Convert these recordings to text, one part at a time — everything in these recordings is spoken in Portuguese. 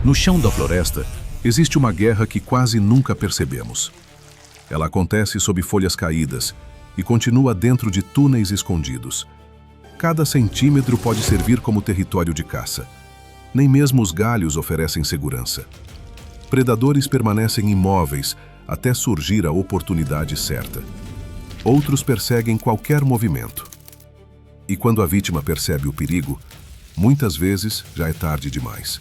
No chão da floresta, existe uma guerra que quase nunca percebemos. Ela acontece sob folhas caídas e continua dentro de túneis escondidos. Cada centímetro pode servir como território de caça. Nem mesmo os galhos oferecem segurança. Predadores permanecem imóveis até surgir a oportunidade certa. Outros perseguem qualquer movimento. E quando a vítima percebe o perigo, muitas vezes já é tarde demais.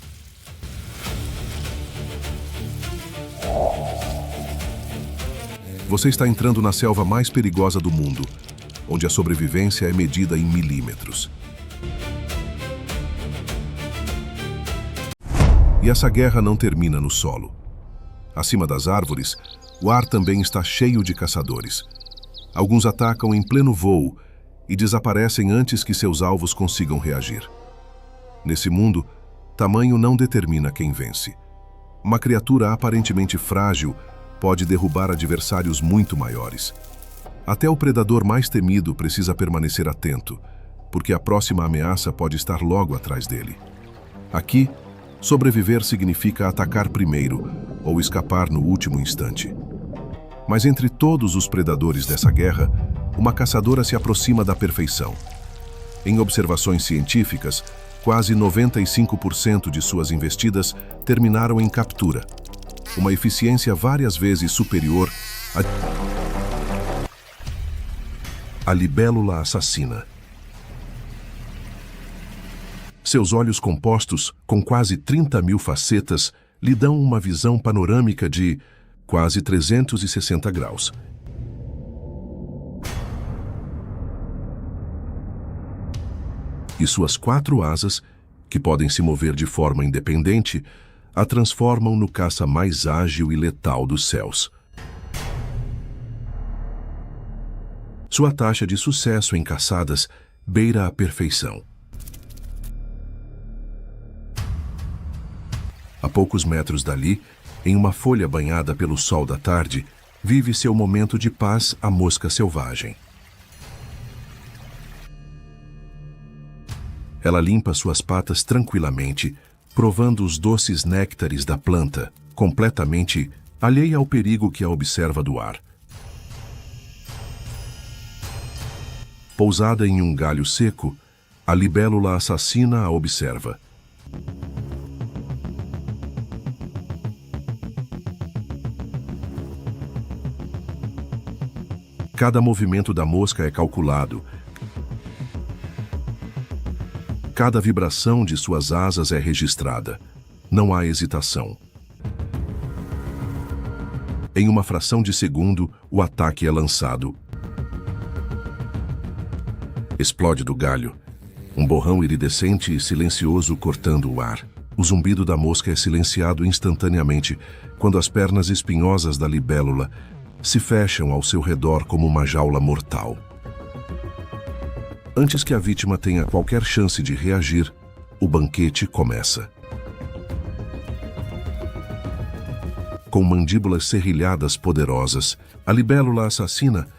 Você está entrando na selva mais perigosa do mundo, onde a sobrevivência é medida em milímetros. E essa guerra não termina no solo. Acima das árvores, o ar também está cheio de caçadores. Alguns atacam em pleno voo e desaparecem antes que seus alvos consigam reagir. Nesse mundo, tamanho não determina quem vence. Uma criatura aparentemente frágil pode derrubar adversários muito maiores. Até o predador mais temido precisa permanecer atento, porque a próxima ameaça pode estar logo atrás dele. Aqui, sobreviver significa atacar primeiro ou escapar no último instante. Mas entre todos os predadores dessa guerra, uma caçadora se aproxima da perfeição. Em observações científicas, quase 95% de suas investidas terminaram em captura, uma eficiência várias vezes superior à libélula assassina. Seus olhos compostos, com quase 30 mil facetas, lhe dão uma visão panorâmica de quase 360 graus. E suas 4 asas, que podem se mover de forma independente, a transformam no caça mais ágil e letal dos céus. Sua taxa de sucesso em caçadas beira a perfeição. A poucos metros dali, em uma folha banhada pelo sol da tarde, vive seu momento de paz a mosca selvagem. Ela limpa suas patas tranquilamente, provando os doces néctares da planta, completamente alheia ao perigo que a observa do ar. Pousada em um galho seco, a libélula assassina a observa. Cada movimento da mosca é calculado. Cada vibração de suas asas é registrada. Não há hesitação. Em uma fração de segundo, o ataque é lançado. Explode do galho. Um borrão iridescente e silencioso cortando o ar. O zumbido da mosca é silenciado instantaneamente quando as pernas espinhosas da libélula se fecham ao seu redor como uma jaula mortal. Antes que a vítima tenha qualquer chance de reagir, o banquete começa. Com mandíbulas serrilhadas poderosas, a libélula assassina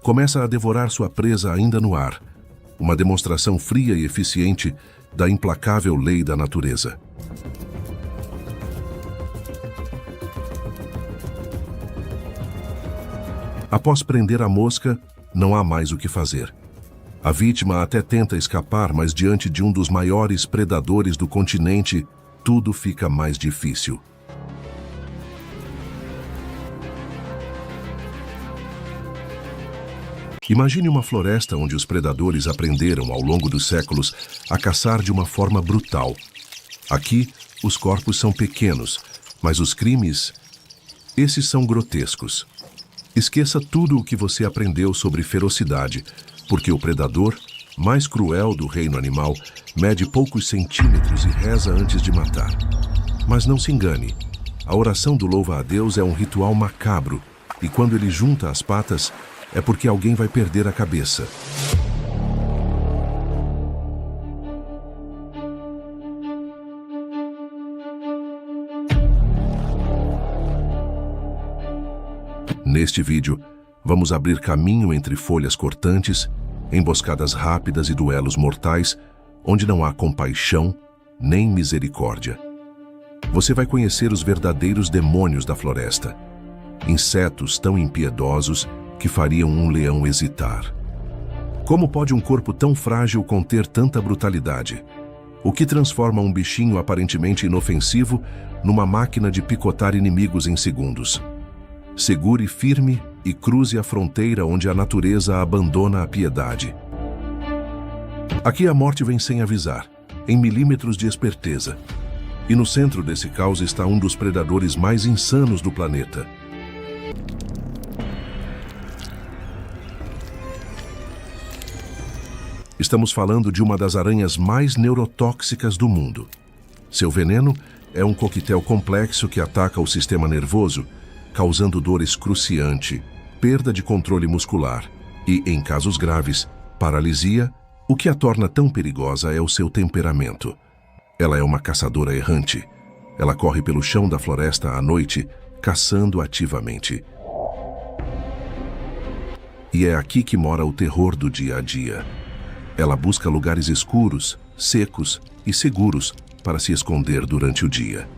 começa a devorar sua presa ainda no ar, uma demonstração fria e eficiente da implacável lei da natureza. Após prender a mosca, não há mais o que fazer. A vítima até tenta escapar, mas diante de um dos maiores predadores do continente, tudo fica mais difícil. Imagine uma floresta onde os predadores aprenderam ao longo dos séculos a caçar de uma forma brutal. Aqui, os corpos são pequenos, mas os crimes, esses são grotescos. Esqueça tudo o que você aprendeu sobre ferocidade, porque o predador, mais cruel do reino animal, mede poucos centímetros e reza antes de matar. Mas não se engane, a oração do louva-a-Deus é um ritual macabro, e quando ele junta as patas, é porque alguém vai perder a cabeça. Neste vídeo, vamos abrir caminho entre folhas cortantes, emboscadas rápidas e duelos mortais, onde não há compaixão nem misericórdia. Você vai conhecer os verdadeiros demônios da floresta. Insetos tão impiedosos que fariam um leão hesitar. Como pode um corpo tão frágil conter tanta brutalidade? O que transforma um bichinho aparentemente inofensivo numa máquina de picotar inimigos em segundos? Segure firme e cruze a fronteira onde a natureza abandona a piedade. Aqui a morte vem sem avisar, em milímetros de esperteza. E no centro desse caos está um dos predadores mais insanos do planeta. Estamos falando de uma das aranhas mais neurotóxicas do mundo. Seu veneno é um coquetel complexo que ataca o sistema nervoso, causando dor excruciante, perda de controle muscular e, em casos graves, paralisia. O que a torna tão perigosa é o seu temperamento. Ela é uma caçadora errante. Ela corre pelo chão da floresta à noite, caçando ativamente. E é aqui que mora o terror do dia a dia. Ela busca lugares escuros, secos e seguros para se esconder durante o dia.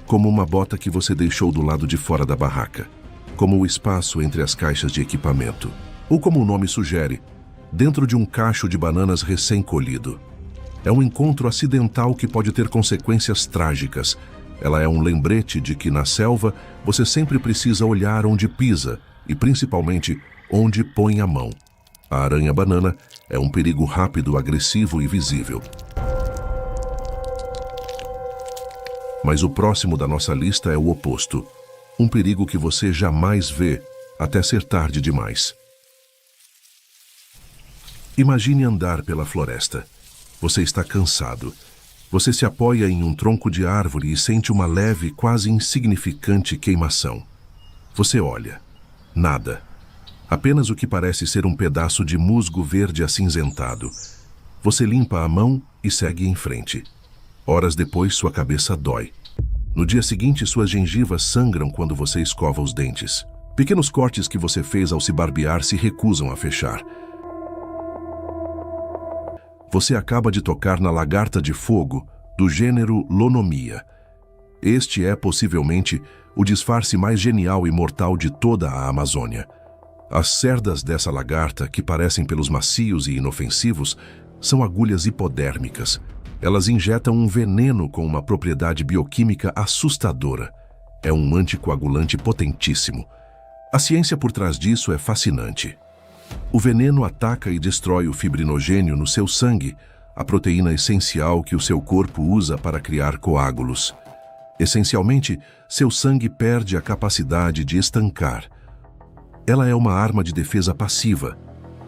Como uma bota que você deixou do lado de fora da barraca. Como o espaço entre as caixas de equipamento. Ou como o nome sugere, dentro de um cacho de bananas recém-colhido. É um encontro acidental que pode ter consequências trágicas. Ela é um lembrete de que na selva você sempre precisa olhar onde pisa e principalmente onde põe a mão. A aranha-banana é um perigo rápido, agressivo e visível. Mas o próximo da nossa lista é o oposto. Um perigo que você jamais vê até ser tarde demais. Imagine andar pela floresta. Você está cansado. Você se apoia em um tronco de árvore e sente uma leve, quase insignificante queimação. Você olha. Nada. Apenas o que parece ser um pedaço de musgo verde acinzentado. Você limpa a mão e segue em frente. Horas depois, sua cabeça dói. No dia seguinte, suas gengivas sangram quando você escova os dentes. Pequenos cortes que você fez ao se barbear se recusam a fechar. Você acaba de tocar na lagarta de fogo do gênero Lonomia. Este é, possivelmente, o disfarce mais genial e mortal de toda a Amazônia. As cerdas dessa lagarta, que parecem pelos macios e inofensivos, são agulhas hipodérmicas. Elas injetam um veneno com uma propriedade bioquímica assustadora. É um anticoagulante potentíssimo. A ciência por trás disso é fascinante. O veneno ataca e destrói o fibrinogênio no seu sangue, a proteína essencial que o seu corpo usa para criar coágulos. Essencialmente, seu sangue perde a capacidade de estancar. Ela é uma arma de defesa passiva.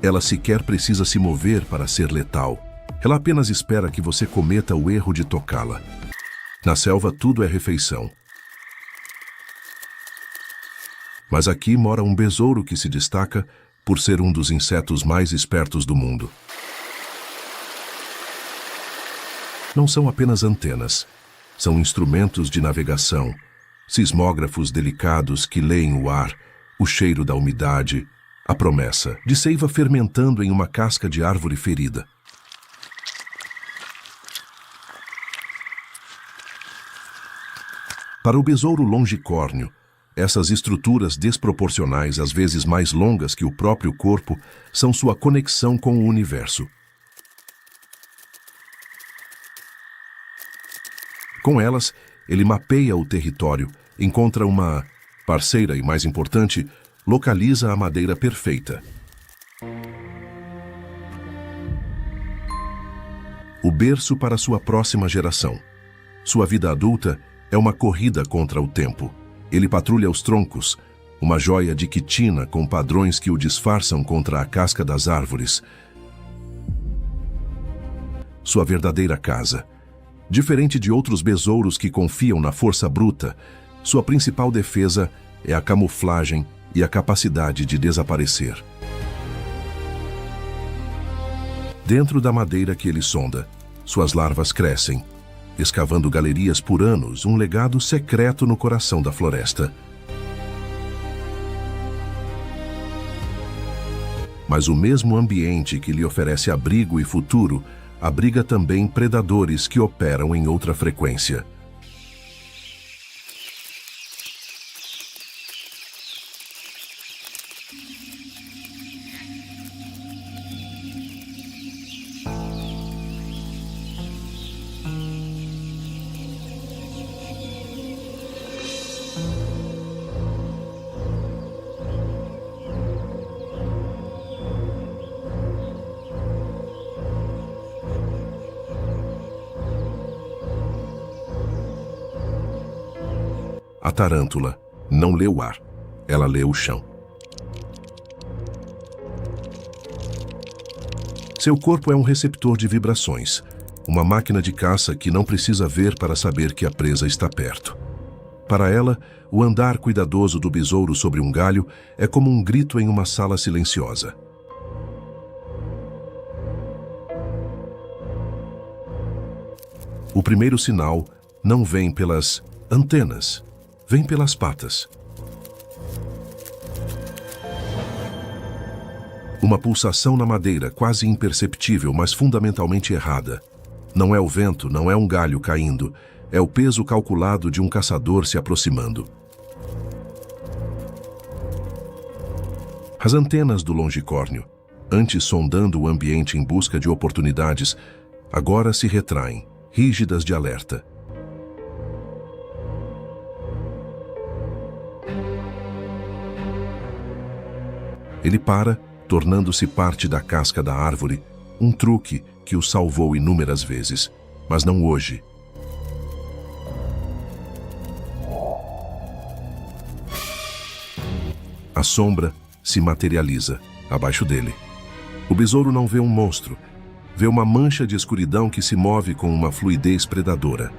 Ela sequer precisa se mover para ser letal. Ela apenas espera que você cometa o erro de tocá-la. Na selva, tudo é refeição. Mas aqui mora um besouro que se destaca por ser um dos insetos mais espertos do mundo. Não são apenas antenas. São instrumentos de navegação, sismógrafos delicados que leem o ar, o cheiro da umidade, a promessa de seiva fermentando em uma casca de árvore ferida. Para o besouro longicórnio, essas estruturas desproporcionais, às vezes mais longas que o próprio corpo, são sua conexão com o universo. Com elas, ele mapeia o território, encontra uma parceira e, mais importante, localiza a madeira perfeita. O berço para sua próxima geração. Sua vida adulta é uma corrida contra o tempo. Ele patrulha os troncos, uma joia de quitina com padrões que o disfarçam contra a casca das árvores. Sua verdadeira casa. Diferente de outros besouros que confiam na força bruta, sua principal defesa é a camuflagem e a capacidade de desaparecer. Dentro da madeira que ele sonda, suas larvas crescem, escavando galerias por anos, um legado secreto no coração da floresta. Mas o mesmo ambiente que lhe oferece abrigo e futuro, abriga também predadores que operam em outra frequência. A tarântula não lê o ar, ela lê o chão. Seu corpo é um receptor de vibrações, uma máquina de caça que não precisa ver para saber que a presa está perto. Para ela, o andar cuidadoso do besouro sobre um galho é como um grito em uma sala silenciosa. O primeiro sinal não vem pelas antenas, vem pelas patas. Uma pulsação na madeira, quase imperceptível, mas fundamentalmente errada. Não é o vento, não é um galho caindo, é o peso calculado de um caçador se aproximando. As antenas do longicórnio, antes sondando o ambiente em busca de oportunidades, agora se retraem, rígidas de alerta. Ele para, tornando-se parte da casca da árvore, um truque que o salvou inúmeras vezes, mas não hoje. A sombra se materializa abaixo dele. O besouro não vê um monstro, vê uma mancha de escuridão que se move com uma fluidez predadora.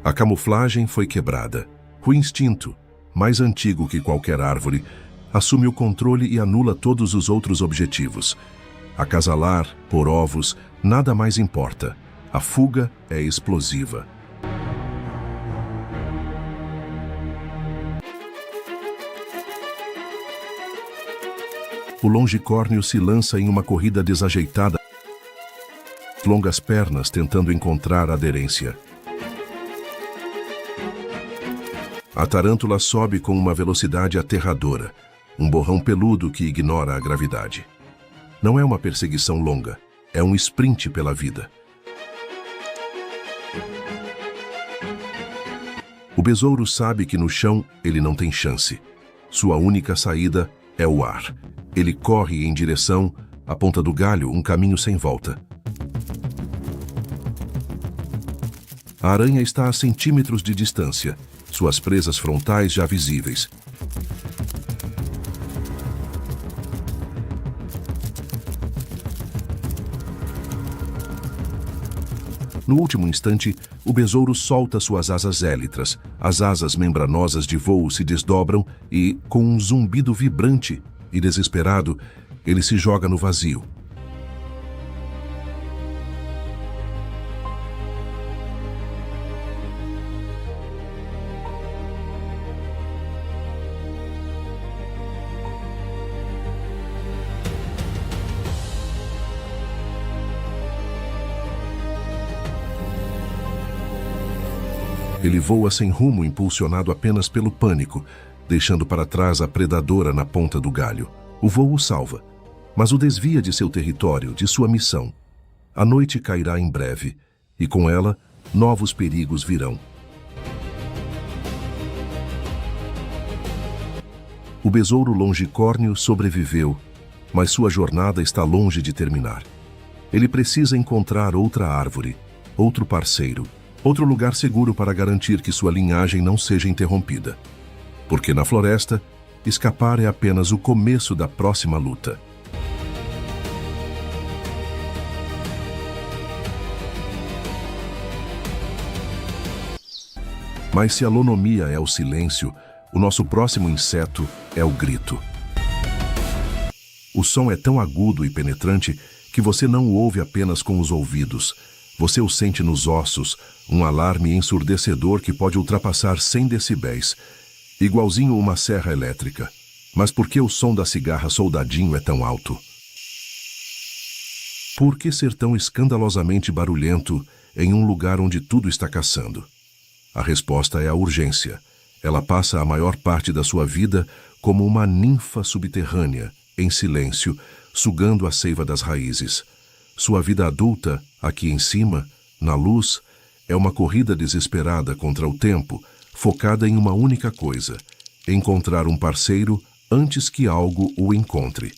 A camuflagem foi quebrada. O instinto, mais antigo que qualquer árvore, assume o controle e anula todos os outros objetivos. Acasalar, pôr ovos, nada mais importa. A fuga é explosiva. O longicórnio se lança em uma corrida desajeitada, longas pernas tentando encontrar aderência. A tarântula sobe com uma velocidade aterradora, um borrão peludo que ignora a gravidade. Não é uma perseguição longa, é um sprint pela vida. O besouro sabe que no chão ele não tem chance. Sua única saída é o ar. Ele corre em direção à ponta do galho, um caminho sem volta. A aranha está a centímetros de distância, suas presas frontais já visíveis. No último instante, o besouro solta suas asas élitras. As asas membranosas de voo se desdobram e, com um zumbido vibrante e desesperado, ele se joga no vazio. Ele voa sem rumo, impulsionado apenas pelo pânico, deixando para trás a predadora na ponta do galho. O voo o salva, mas o desvia de seu território, de sua missão. A noite cairá em breve, e com ela, novos perigos virão. O besouro longicórnio sobreviveu, mas sua jornada está longe de terminar. Ele precisa encontrar outra árvore, outro parceiro, outro lugar seguro para garantir que sua linhagem não seja interrompida. Porque na floresta, escapar é apenas o começo da próxima luta. Mas se a lonomia é o silêncio, o nosso próximo inseto é o grito. O som é tão agudo e penetrante que você não o ouve apenas com os ouvidos. Você o sente nos ossos, um alarme ensurdecedor que pode ultrapassar 100 decibéis, igualzinho uma serra elétrica. Mas por que o som da cigarra soldadinho é tão alto? Por que ser tão escandalosamente barulhento em um lugar onde tudo está caçando? A resposta é a urgência. Ela passa a maior parte da sua vida como uma ninfa subterrânea, em silêncio, sugando a seiva das raízes. Sua vida adulta, aqui em cima, na luz, é uma corrida desesperada contra o tempo, focada em uma única coisa: encontrar um parceiro antes que algo o encontre.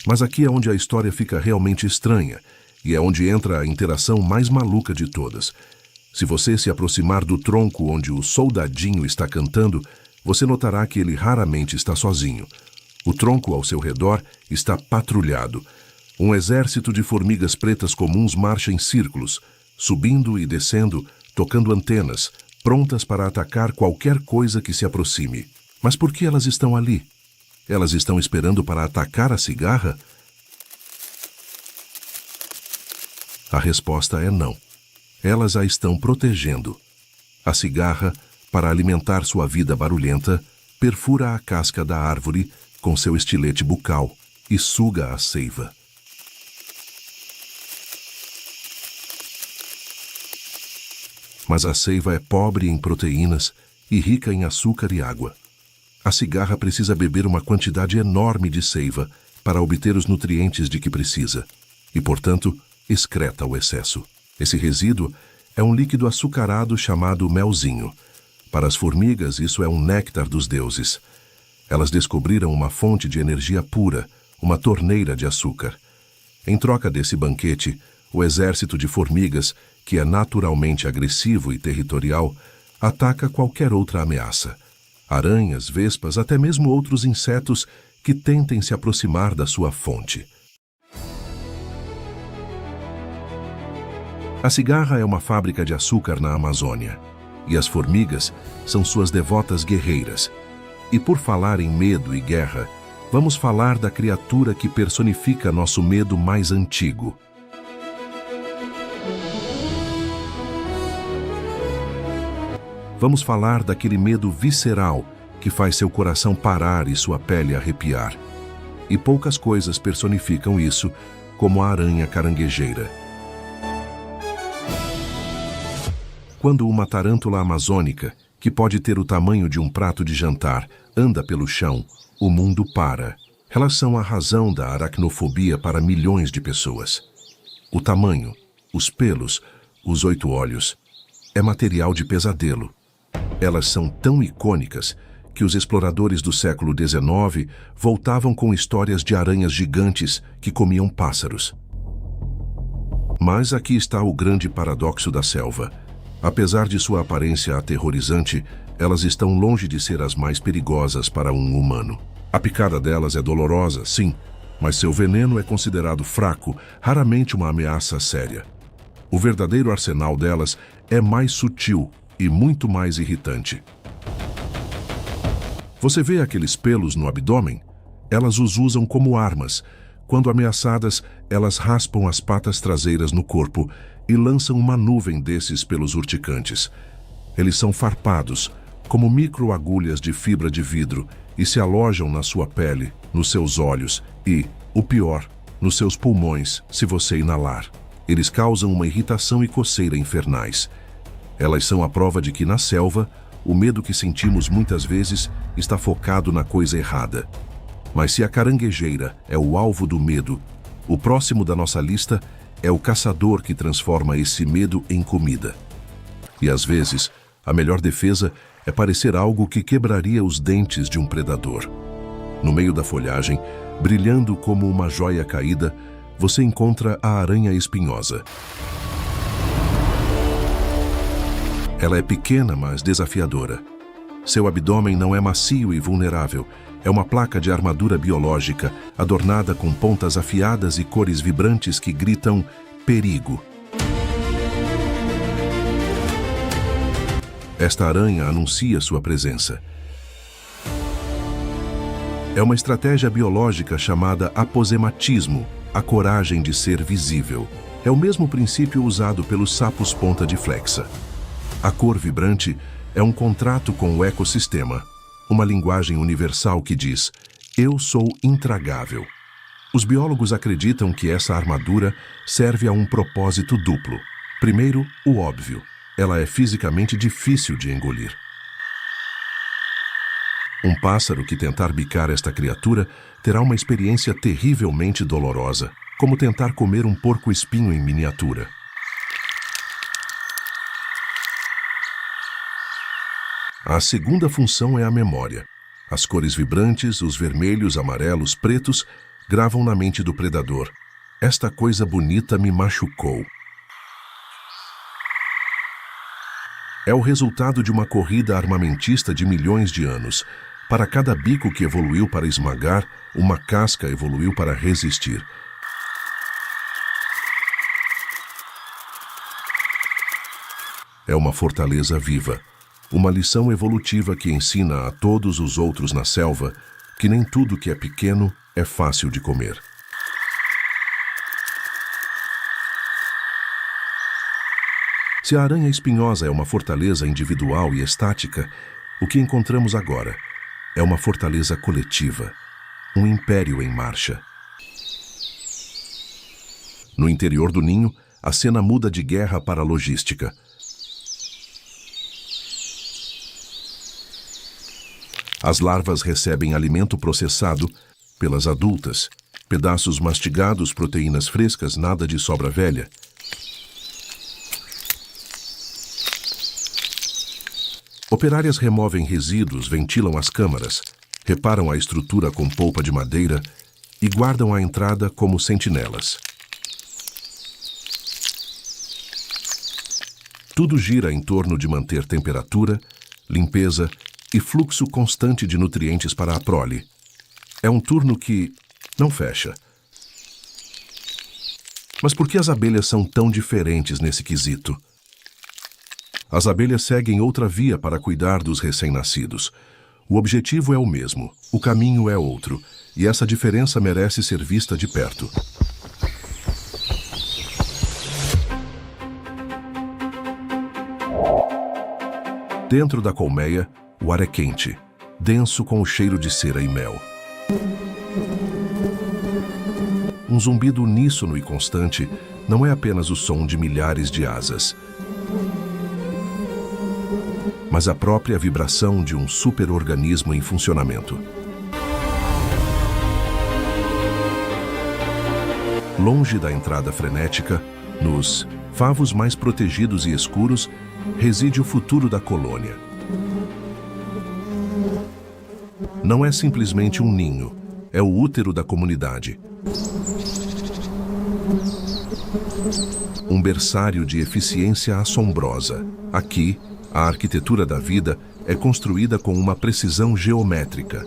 Mas aqui é onde a história fica realmente estranha, e é onde entra a interação mais maluca de todas. Se você se aproximar do tronco onde o soldadinho está cantando, você notará que ele raramente está sozinho. O tronco ao seu redor está patrulhado. Um exército de formigas pretas comuns marcha em círculos, subindo e descendo, tocando antenas, prontas para atacar qualquer coisa que se aproxime. Mas por que elas estão ali? Elas estão esperando para atacar a cigarra? A resposta é não. Elas a estão protegendo. A cigarra, para alimentar sua vida barulhenta, perfura a casca da árvore com seu estilete bucal e suga a seiva. Mas a seiva é pobre em proteínas e rica em açúcar e água. A cigarra precisa beber uma quantidade enorme de seiva para obter os nutrientes de que precisa e, portanto, excreta o excesso. Esse resíduo é um líquido açucarado chamado melzinho. Para as formigas, isso é um néctar dos deuses. Elas descobriram uma fonte de energia pura, uma torneira de açúcar. Em troca desse banquete, o exército de formigas, que é naturalmente agressivo e territorial, ataca qualquer outra ameaça. Aranhas, vespas, até mesmo outros insetos que tentem se aproximar da sua fonte. A cigarra é uma fábrica de açúcar na Amazônia, e as formigas são suas devotas guerreiras. E por falar em medo e guerra, vamos falar da criatura que personifica nosso medo mais antigo. Vamos falar daquele medo visceral que faz seu coração parar e sua pele arrepiar. E poucas coisas personificam isso, como a aranha caranguejeira. Quando uma tarântula amazônica, que pode ter o tamanho de um prato de jantar, anda pelo chão, o mundo para. Elas são a razão da aracnofobia para milhões de pessoas. O tamanho, os pelos, os 8 olhos, é material de pesadelo. Elas são tão icônicas que os exploradores do século XIX voltavam com histórias de aranhas gigantes que comiam pássaros. Mas aqui está o grande paradoxo da selva. Apesar de sua aparência aterrorizante, elas estão longe de ser as mais perigosas para um humano. A picada delas é dolorosa, sim, mas seu veneno é considerado fraco, raramente uma ameaça séria. O verdadeiro arsenal delas é mais sutil e muito mais irritante. Você vê aqueles pelos no abdômen? Elas os usam como armas. Quando ameaçadas, elas raspam as patas traseiras no corpo e lançam uma nuvem desses pelos urticantes. Eles são farpados, como microagulhas de fibra de vidro, e se alojam na sua pele, nos seus olhos e, o pior, nos seus pulmões, se você inalar. Eles causam uma irritação e coceira infernais. Elas são a prova de que, na selva, o medo que sentimos muitas vezes está focado na coisa errada. Mas se a caranguejeira é o alvo do medo, o próximo da nossa lista é o caçador que transforma esse medo em comida. E às vezes, a melhor defesa é parecer algo que quebraria os dentes de um predador. No meio da folhagem, brilhando como uma joia caída, você encontra a aranha espinhosa. Ela é pequena, mas desafiadora. Seu abdômen não é macio e vulnerável. É uma placa de armadura biológica, adornada com pontas afiadas e cores vibrantes que gritam perigo. Esta aranha anuncia sua presença. É uma estratégia biológica chamada aposematismo, a coragem de ser visível. É o mesmo princípio usado pelos sapos ponta de flexa. A cor vibrante é um contrato com o ecossistema, uma linguagem universal que diz: eu sou intragável. Os biólogos acreditam que essa armadura serve a um propósito duplo. Primeiro, o óbvio. Ela é fisicamente difícil de engolir. Um pássaro que tentar bicar esta criatura terá uma experiência terrivelmente dolorosa, como tentar comer um porco-espinho em miniatura. A segunda função é a memória. As cores vibrantes, os vermelhos, amarelos, pretos, gravam na mente do predador: esta coisa bonita me machucou. É o resultado de uma corrida armamentista de milhões de anos. Para cada bico que evoluiu para esmagar, uma casca evoluiu para resistir. É uma fortaleza viva, uma lição evolutiva que ensina a todos os outros na selva que nem tudo que é pequeno é fácil de comer. Se a aranha espinhosa é uma fortaleza individual e estática, o que encontramos agora é uma fortaleza coletiva, um império em marcha. No interior do ninho, a cena muda de guerra para logística. As larvas recebem alimento processado pelas adultas, pedaços mastigados, proteínas frescas, nada de sobra velha. Operárias removem resíduos, ventilam as câmaras, reparam a estrutura com polpa de madeira e guardam a entrada como sentinelas. Tudo gira em torno de manter temperatura, limpeza e fluxo constante de nutrientes para a prole. É um turno que não fecha. Mas por que as abelhas são tão diferentes nesse quesito? As abelhas seguem outra via para cuidar dos recém-nascidos. O objetivo é o mesmo, o caminho é outro, e essa diferença merece ser vista de perto. Dentro da colmeia, o ar é quente, denso com o cheiro de cera e mel. Um zumbido uníssono e constante não é apenas o som de milhares de asas, mas a própria vibração de um superorganismo em funcionamento. Longe da entrada frenética, nos favos mais protegidos e escuros, reside o futuro da colônia. Não é simplesmente um ninho, é o útero da comunidade. Um berçário de eficiência assombrosa. Aqui, a arquitetura da vida é construída com uma precisão geométrica.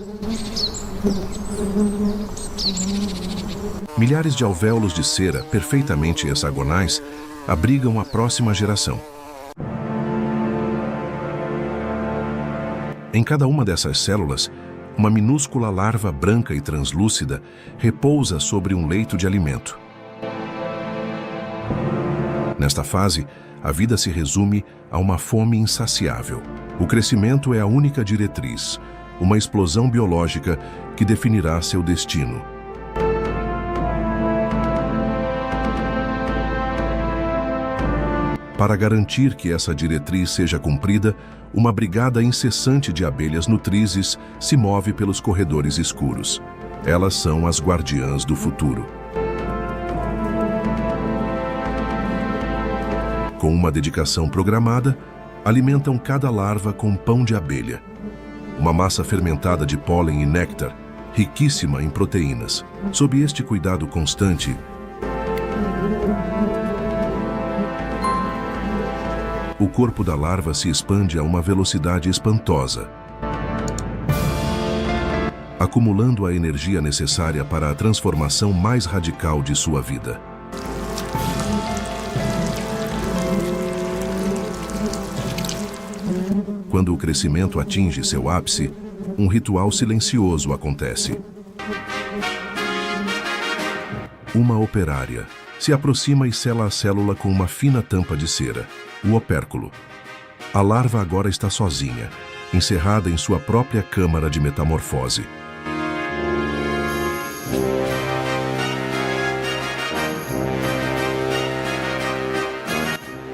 Milhares de alvéolos de cera perfeitamente hexagonais abrigam a próxima geração. Em cada uma dessas células, uma minúscula larva branca e translúcida repousa sobre um leito de alimento. Nesta fase, a vida se resume a uma fome insaciável. O crescimento é a única diretriz, uma explosão biológica que definirá seu destino. Para garantir que essa diretriz seja cumprida, uma brigada incessante de abelhas nutrizes se move pelos corredores escuros. Elas são as guardiãs do futuro. Com uma dedicação programada, alimentam cada larva com pão de abelha, uma massa fermentada de pólen e néctar, riquíssima em proteínas. Sob este cuidado constante, o corpo da larva se expande a uma velocidade espantosa, acumulando a energia necessária para a transformação mais radical de sua vida. Quando o crescimento atinge seu ápice, um ritual silencioso acontece. Uma operária se aproxima e sela a célula com uma fina tampa de cera, o opérculo. A larva agora está sozinha, encerrada em sua própria câmara de metamorfose.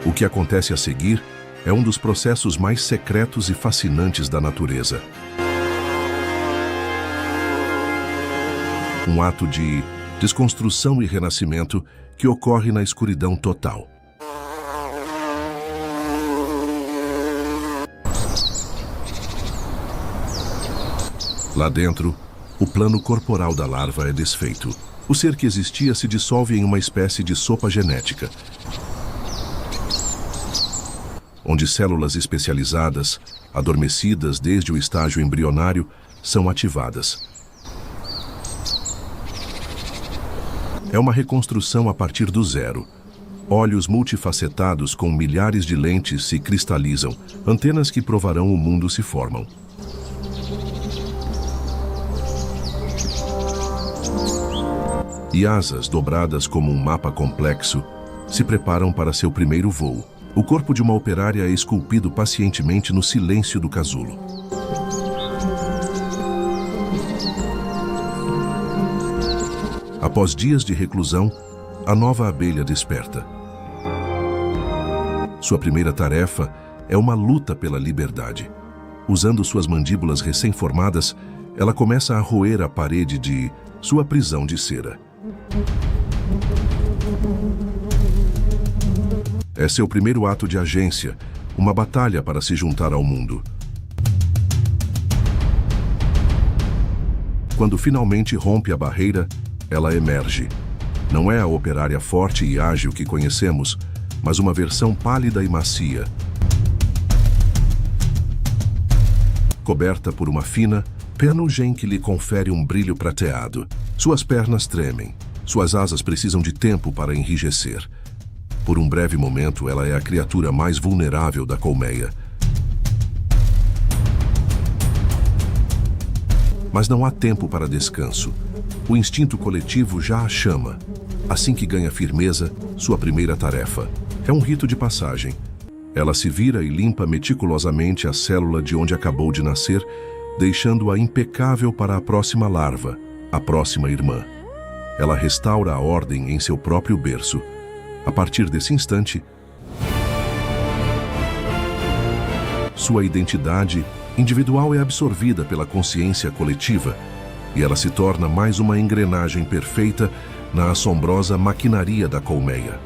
O que acontece a seguir é um dos processos mais secretos e fascinantes da natureza. Um ato de desconstrução e renascimento que ocorre na escuridão total. Lá dentro, O plano corporal da larva é desfeito. O ser que existia se dissolve em uma espécie de sopa genética, onde células especializadas, adormecidas desde o estágio embrionário, são ativadas. É uma reconstrução a partir do zero. Olhos multifacetados com milhares de lentes se cristalizam, antenas que provarão o mundo se formam. E asas dobradas como um mapa complexo se preparam para seu primeiro voo. O corpo de uma operária é esculpido pacientemente no silêncio do casulo. Após dias de reclusão, a nova abelha desperta. Sua primeira tarefa é uma luta pela liberdade. Usando suas mandíbulas recém-formadas, ela começa a roer a parede de sua prisão de cera. É seu primeiro ato de agência, uma batalha para se juntar ao mundo. Quando finalmente rompe a barreira, ela emerge. Não é a operária forte e ágil que conhecemos, mas uma versão pálida e macia, coberta por uma fina penugem que lhe confere um brilho prateado. Suas pernas tremem. Suas asas precisam de tempo para enrijecer. Por um breve momento, ela é a criatura mais vulnerável da colmeia. Mas não há tempo para descanso. O instinto coletivo já a chama. Assim que ganha firmeza, sua primeira tarefa é um rito de passagem. Ela se vira e limpa meticulosamente a célula de onde acabou de nascer, deixando-a impecável para a próxima larva, a próxima irmã. Ela restaura a ordem em seu próprio berço. A partir desse instante, sua identidade individual é absorvida pela consciência coletiva e ela se torna mais uma engrenagem perfeita na assombrosa maquinaria da colmeia.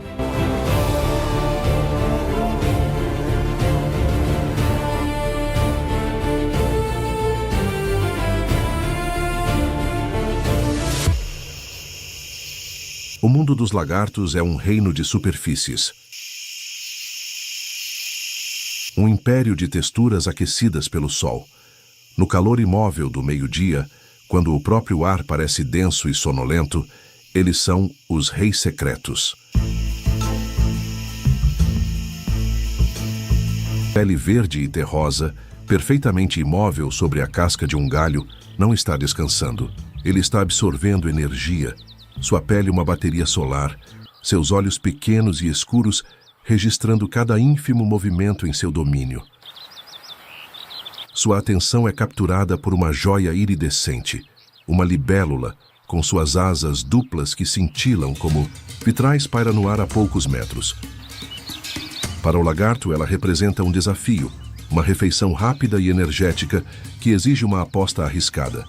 O mundo dos lagartos é um reino de superfícies. Um império de texturas aquecidas pelo sol. No calor imóvel do meio-dia, quando o próprio ar parece denso e sonolento, eles são os reis secretos. Pele verde e terrosa, perfeitamente imóvel sobre a casca de um galho, não está descansando. Ele está absorvendo energia. Sua pele uma bateria solar, seus olhos pequenos e escuros registrando cada ínfimo movimento em seu domínio. Sua atenção é capturada por uma joia iridescente, uma libélula com suas asas duplas que cintilam como vitrais paira no ar a poucos metros. Para o lagarto, ela representa um desafio, uma refeição rápida e energética que exige uma aposta arriscada.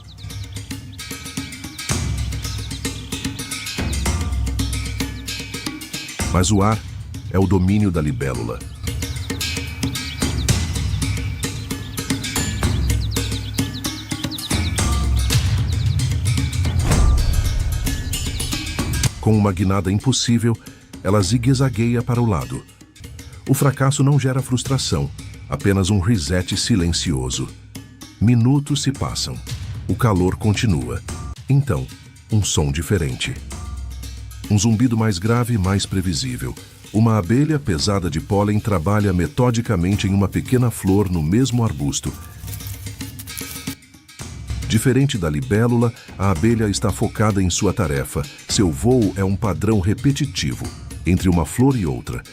Mas o ar é o domínio da libélula. Com uma guinada impossível, ela zigue-zagueia para o lado. O fracasso não gera frustração, apenas um reset silencioso. Minutos se passam. O calor continua. Então, um som diferente. Um zumbido mais grave e mais previsível. Uma abelha pesada de pólen trabalha metodicamente em uma pequena flor no mesmo arbusto. Diferente da libélula, a abelha está focada em sua tarefa. Seu voo é um padrão repetitivo, entre uma flor e outra.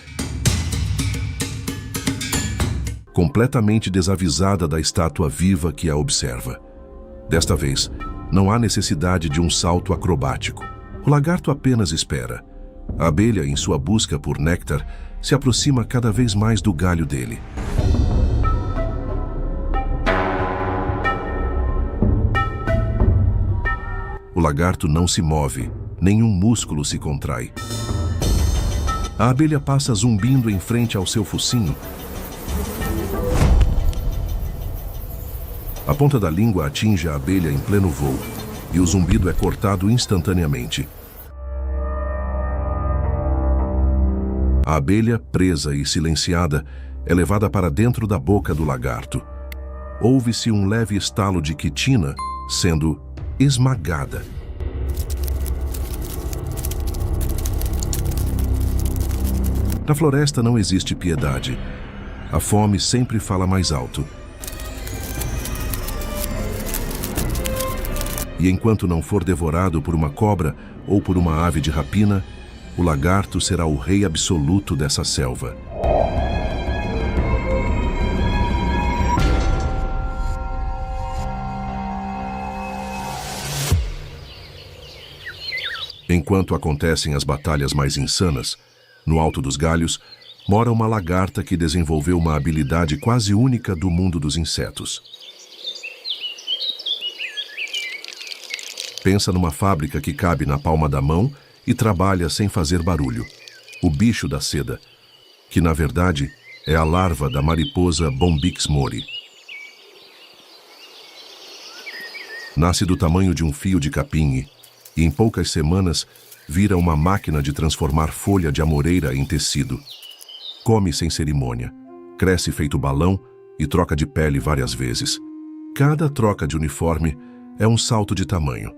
Completamente desavisada da estátua viva que a observa. Desta vez, não há necessidade de um salto acrobático. O lagarto apenas espera. A abelha, em sua busca por néctar, se aproxima cada vez mais do galho dele. O lagarto não se move, nenhum músculo se contrai. A abelha passa zumbindo em frente ao seu focinho. A ponta da língua atinge a abelha em pleno voo. e o zumbido é cortado instantaneamente. A abelha, presa e silenciada, é levada para dentro da boca do lagarto. Ouve-se um leve estalo de quitina sendo esmagada. Na floresta não existe piedade. A fome sempre fala mais alto. E enquanto não for devorado por uma cobra ou por uma ave de rapina, o lagarto será o rei absoluto dessa selva. Enquanto acontecem as batalhas mais insanas, no alto dos galhos, mora uma lagarta que desenvolveu uma habilidade quase única do mundo dos insetos. Pensa numa fábrica que cabe na palma da mão e trabalha sem fazer barulho. O bicho da seda, que na verdade é a larva da mariposa Bombyx mori. Nasce do tamanho de um fio de capim e em poucas semanas vira uma máquina de transformar folha de amoreira em tecido. Come sem cerimônia, cresce feito balão e troca de pele várias vezes. Cada troca de uniforme é um salto de tamanho.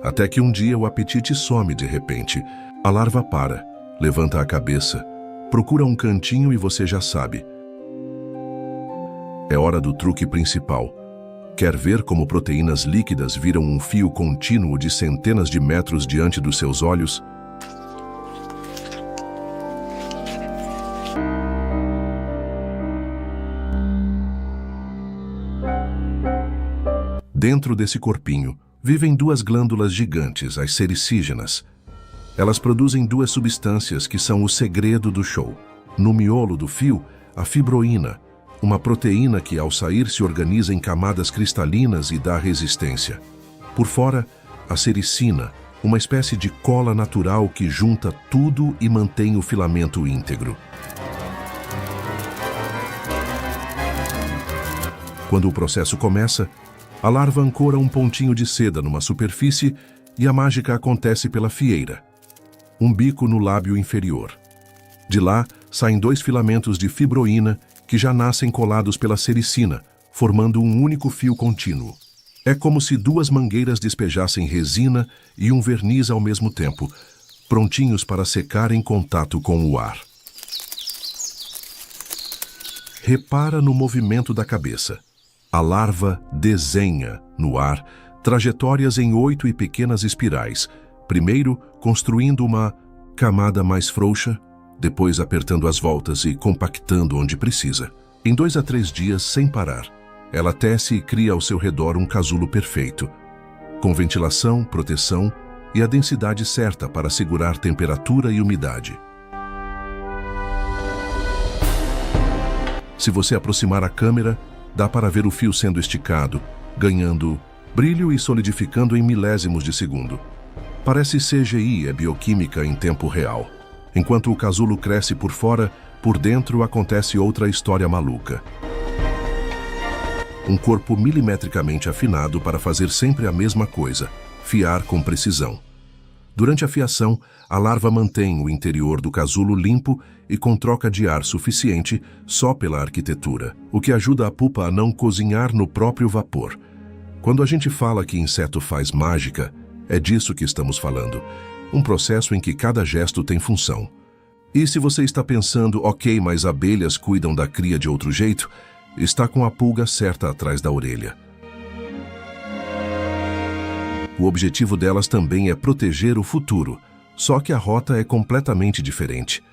Até que um dia o apetite some de repente. A larva para, levanta a cabeça, procura um cantinho e você já sabe. É hora do truque principal. Quer ver como proteínas líquidas viram um fio contínuo de centenas de metros diante dos seus olhos? Dentro desse corpinho, vivem duas glândulas gigantes, as sericígenas. Elas produzem duas substâncias que são o segredo do show. No miolo do fio, a fibroína, uma proteína que ao sair se organiza em camadas cristalinas e dá resistência. Por fora, a sericina, uma espécie de cola natural que junta tudo e mantém o filamento íntegro. Quando o processo começa, a larva ancora um pontinho de seda numa superfície e a mágica acontece pela fieira. Um bico no lábio inferior. De lá, saem dois filamentos de fibroína que já nascem colados pela sericina, formando um único fio contínuo. É como se duas mangueiras despejassem resina e um verniz ao mesmo tempo, prontinhos para secar em contato com o ar. Repara no movimento da cabeça. A larva desenha, no ar, trajetórias em 8 pequenas espirais, primeiro construindo uma camada mais frouxa, depois apertando as voltas e compactando onde precisa. Em 2 a 3 dias, sem parar, ela tece e cria ao seu redor um casulo perfeito, com ventilação, proteção e a densidade certa para segurar temperatura e umidade. Se você aproximar a câmera, dá para ver o fio sendo esticado, ganhando brilho e solidificando em milésimos de segundo. Parece CGI, é bioquímica em tempo real. Enquanto o casulo cresce por fora, por dentro acontece outra história maluca. Um corpo milimetricamente afinado para fazer sempre a mesma coisa, fiar com precisão. Durante a fiação, a larva mantém o interior do casulo limpo e com troca de ar suficiente só pela arquitetura, o que ajuda a pupa a não cozinhar no próprio vapor. Quando a gente fala que inseto faz mágica, é disso que estamos falando. Um processo em que cada gesto tem função. E se você está pensando, ok, mas abelhas cuidam da cria de outro jeito, está com a pulga certa atrás da orelha. O objetivo delas também é proteger o futuro, só que a rota é completamente diferente.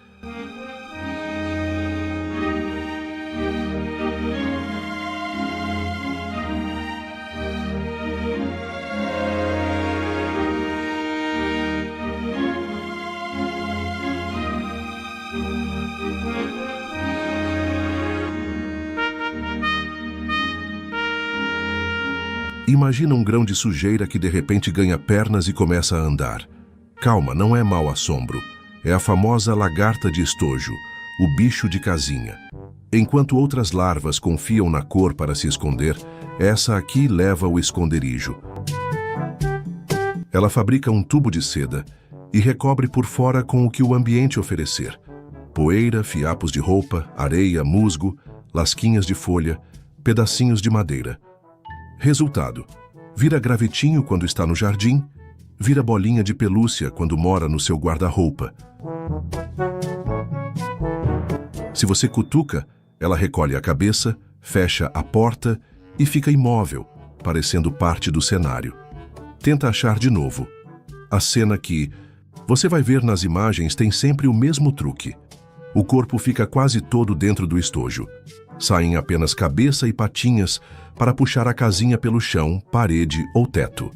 Imagina um grão de sujeira que de repente ganha pernas e começa a andar. Calma, não é mau assombro. É a famosa lagarta de estojo, o bicho de casinha. Enquanto outras larvas confiam na cor para se esconder, essa aqui leva o esconderijo. Ela fabrica um tubo de seda e recobre por fora com o que o ambiente oferecer: poeira, fiapos de roupa, areia, musgo, lasquinhas de folha, pedacinhos de madeira. Resultado: vira gravetinho quando está no jardim, vira bolinha de pelúcia quando mora no seu guarda-roupa. Se você cutuca, ela recolhe a cabeça, fecha a porta e fica imóvel, parecendo parte do cenário. Tenta achar de novo. A cena que você vai ver nas imagens tem sempre o mesmo truque. O corpo fica quase todo dentro do estojo. Saem apenas cabeça e patinhas para puxar a casinha pelo chão, parede ou teto.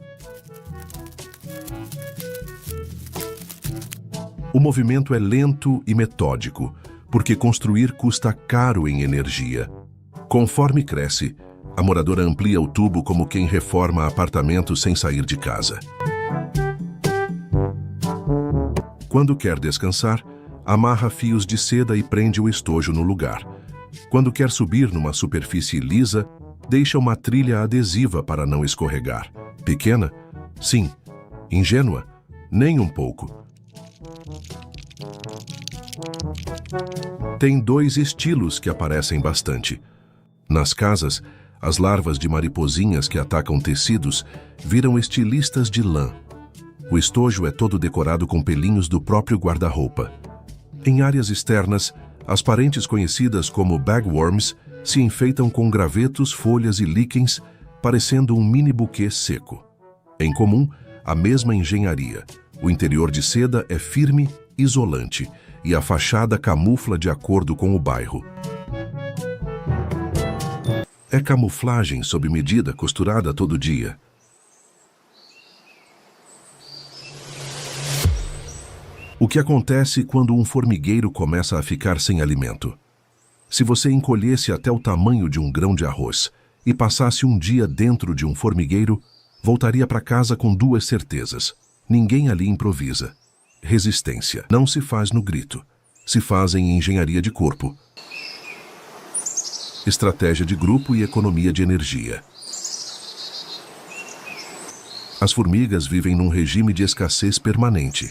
O movimento é lento e metódico, porque construir custa caro em energia. Conforme cresce, a moradora amplia o tubo como quem reforma apartamento sem sair de casa. Quando quer descansar, amarra fios de seda e prende o estojo no lugar. Quando quer subir numa superfície lisa, deixa uma trilha adesiva para não escorregar. Pequena? Sim. Ingênua? Nem um pouco. Tem dois estilos que aparecem bastante. Nas casas, as larvas de mariposinhas que atacam tecidos viram estilistas de lã. O estojo é todo decorado com pelinhos do próprio guarda-roupa. Em áreas externas, as parentes conhecidas como bagworms se enfeitam com gravetos, folhas e líquens, parecendo um mini buquê seco. Em comum, a mesma engenharia. O interior de seda é firme, isolante, e a fachada camufla de acordo com o bairro. É camuflagem sob medida costurada todo dia. O que acontece quando um formigueiro começa a ficar sem alimento? Se você encolhesse até o tamanho de um grão de arroz e passasse um dia dentro de um formigueiro, voltaria para casa com duas certezas. Ninguém ali improvisa. Resistência não se faz no grito, se faz em engenharia de corpo. Estratégia de grupo e economia de energia. As formigas vivem num regime de escassez permanente.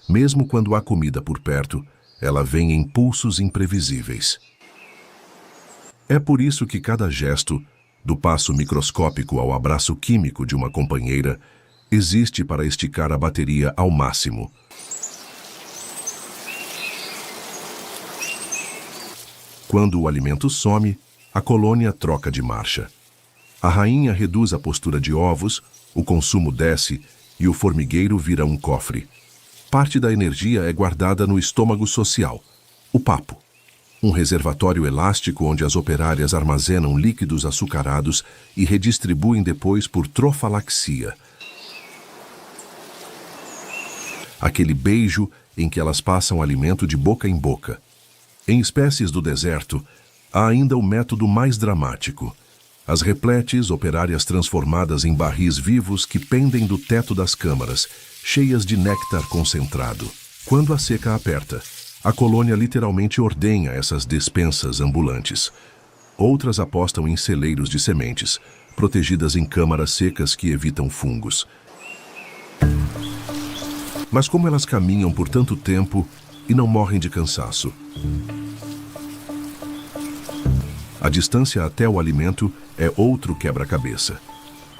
Mesmo quando há comida por perto, ela vem em pulsos imprevisíveis. É por isso que cada gesto, do passo microscópico ao abraço químico de uma companheira, existe para esticar a bateria ao máximo. Quando o alimento some, a colônia troca de marcha. A rainha reduz a postura de ovos, o consumo desce e o formigueiro vira um cofre. Parte da energia é guardada no estômago social, o papo. Um reservatório elástico onde as operárias armazenam líquidos açucarados e redistribuem depois por trofalaxia. Aquele beijo em que elas passam alimento de boca em boca. Em espécies do deserto, há ainda o método mais dramático. As repletes, operárias transformadas em barris vivos que pendem do teto das câmaras, cheias de néctar concentrado. Quando a seca aperta, a colônia literalmente ordenha essas despensas ambulantes. Outras apostam em celeiros de sementes, protegidas em câmaras secas que evitam fungos. Mas como elas caminham por tanto tempo e não morrem de cansaço? A distância até o alimento é outro quebra-cabeça.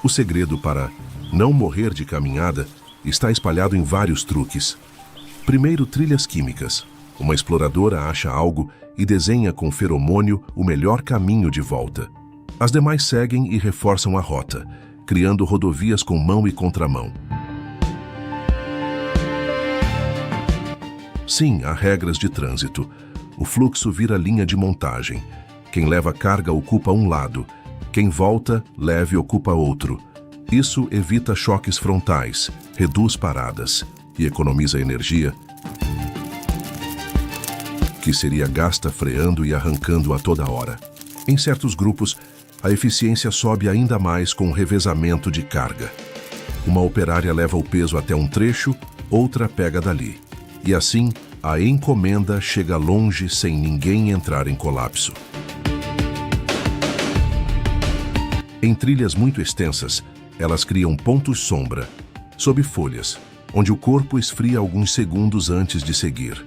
O segredo para não morrer de caminhada está espalhado em vários truques. Primeiro, trilhas químicas. Uma exploradora acha algo e desenha com feromônio o melhor caminho de volta. As demais seguem e reforçam a rota, criando rodovias com mão e contramão. Sim, há regras de trânsito. O fluxo vira linha de montagem. Quem leva carga ocupa um lado, quem volta, leve ocupa outro. Isso evita choques frontais, reduz paradas e economiza energia, que seria gasta freando e arrancando a toda hora. Em certos grupos, a eficiência sobe ainda mais com o revezamento de carga. Uma operária leva o peso até um trecho, outra pega dali. E assim, a encomenda chega longe sem ninguém entrar em colapso. Em trilhas muito extensas, elas criam pontos sombra. sob folhas, onde o corpo esfria alguns segundos antes de seguir.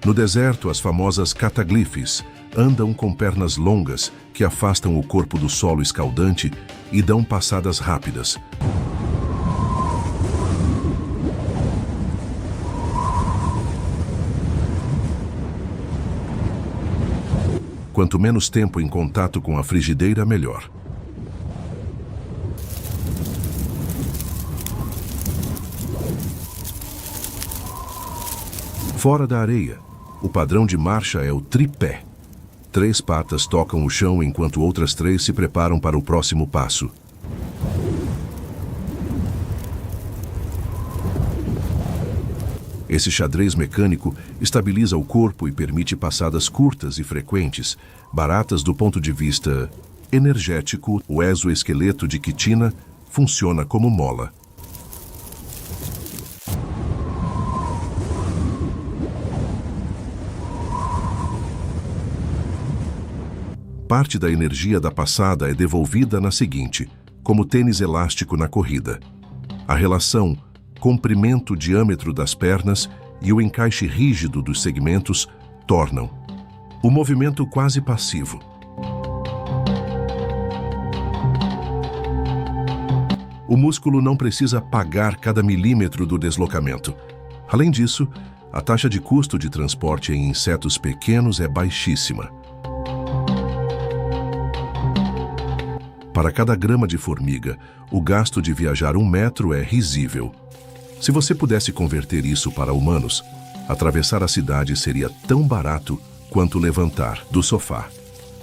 No deserto, as famosas cataglifes andam com pernas longas que afastam o corpo do solo escaldante e dão passadas rápidas. Quanto menos tempo em contato com a frigideira, melhor. Fora da areia, o padrão de marcha é o tripé. 3 patas tocam o chão enquanto outras 3 se preparam para o próximo passo. Esse xadrez mecânico estabiliza o corpo e permite passadas curtas e frequentes, baratas do ponto de vista energético. O exoesqueleto de quitina funciona como mola. Parte da energia da passada é devolvida na seguinte, como tênis elástico na corrida. A relação comprimento-diâmetro das pernas e o encaixe rígido dos segmentos tornam o movimento quase passivo. O músculo não precisa pagar cada milímetro do deslocamento. Além disso, a taxa de custo de transporte em insetos pequenos é baixíssima. Para cada grama de formiga, o gasto de viajar 1 metro é risível. Se você pudesse converter isso para humanos, atravessar a cidade seria tão barato quanto levantar do sofá.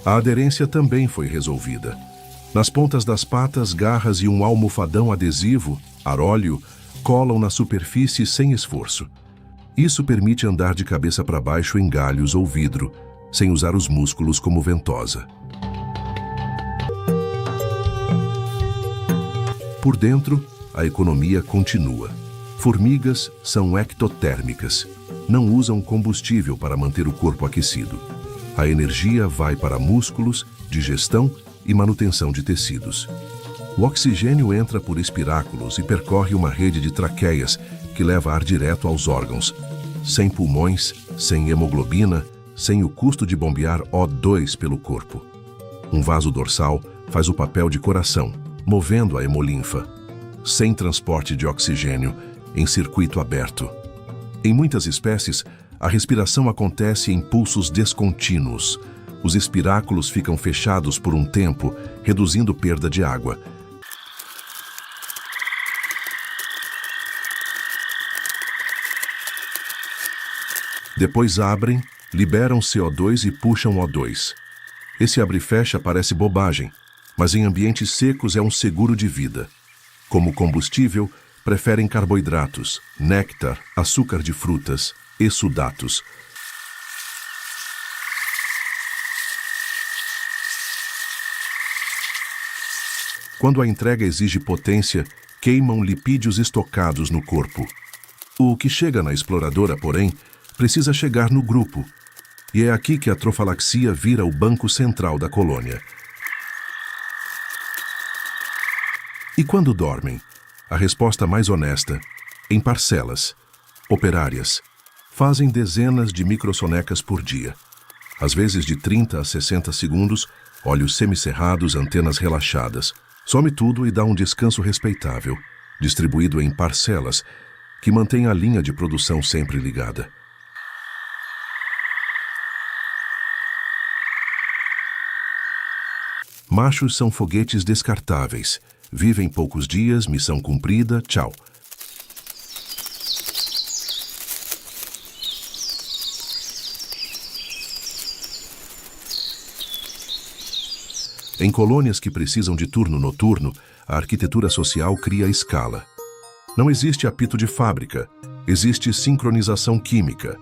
A aderência também foi resolvida. Nas pontas das patas, garras e um almofadão adesivo, aróleo, colam na superfície sem esforço. Isso permite andar de cabeça para baixo em galhos ou vidro, sem usar os músculos como ventosa. Por dentro, a economia continua. Formigas são ectotérmicas. Não usam combustível para manter o corpo aquecido. A energia vai para músculos, digestão e manutenção de tecidos. O oxigênio entra por espiráculos e percorre uma rede de traqueias que leva ar direto aos órgãos. Sem pulmões, sem hemoglobina, sem o custo de bombear O2 pelo corpo. Um vaso dorsal faz o papel de coração, movendo a hemolinfa. Sem transporte de oxigênio, em circuito aberto. Em muitas espécies, a respiração acontece em pulsos descontínuos. Os espiráculos ficam fechados por um tempo, reduzindo perda de água. Depois abrem, liberam CO2 e puxam O2. Esse abre e fecha parece bobagem, mas em ambientes secos é um seguro de vida. Como combustível, preferem carboidratos, néctar, açúcar de frutas, exudatos. Quando a entrega exige potência, queimam lipídios estocados no corpo. O que chega na exploradora, porém, precisa chegar no grupo. E é aqui que a trofalaxia vira o banco central da colônia. E quando dormem? A resposta mais honesta, em parcelas, operárias. Fazem dezenas de microsonecas por dia. Às vezes de 30 a 60 segundos, olhos semicerrados, antenas relaxadas. Some tudo e dá um descanso respeitável, distribuído em parcelas, que mantém a linha de produção sempre ligada. Machos são foguetes descartáveis. Vivem poucos dias, missão cumprida, tchau. Em colônias que precisam de turno noturno, a arquitetura social cria escala. Não existe apito de fábrica, existe sincronização química.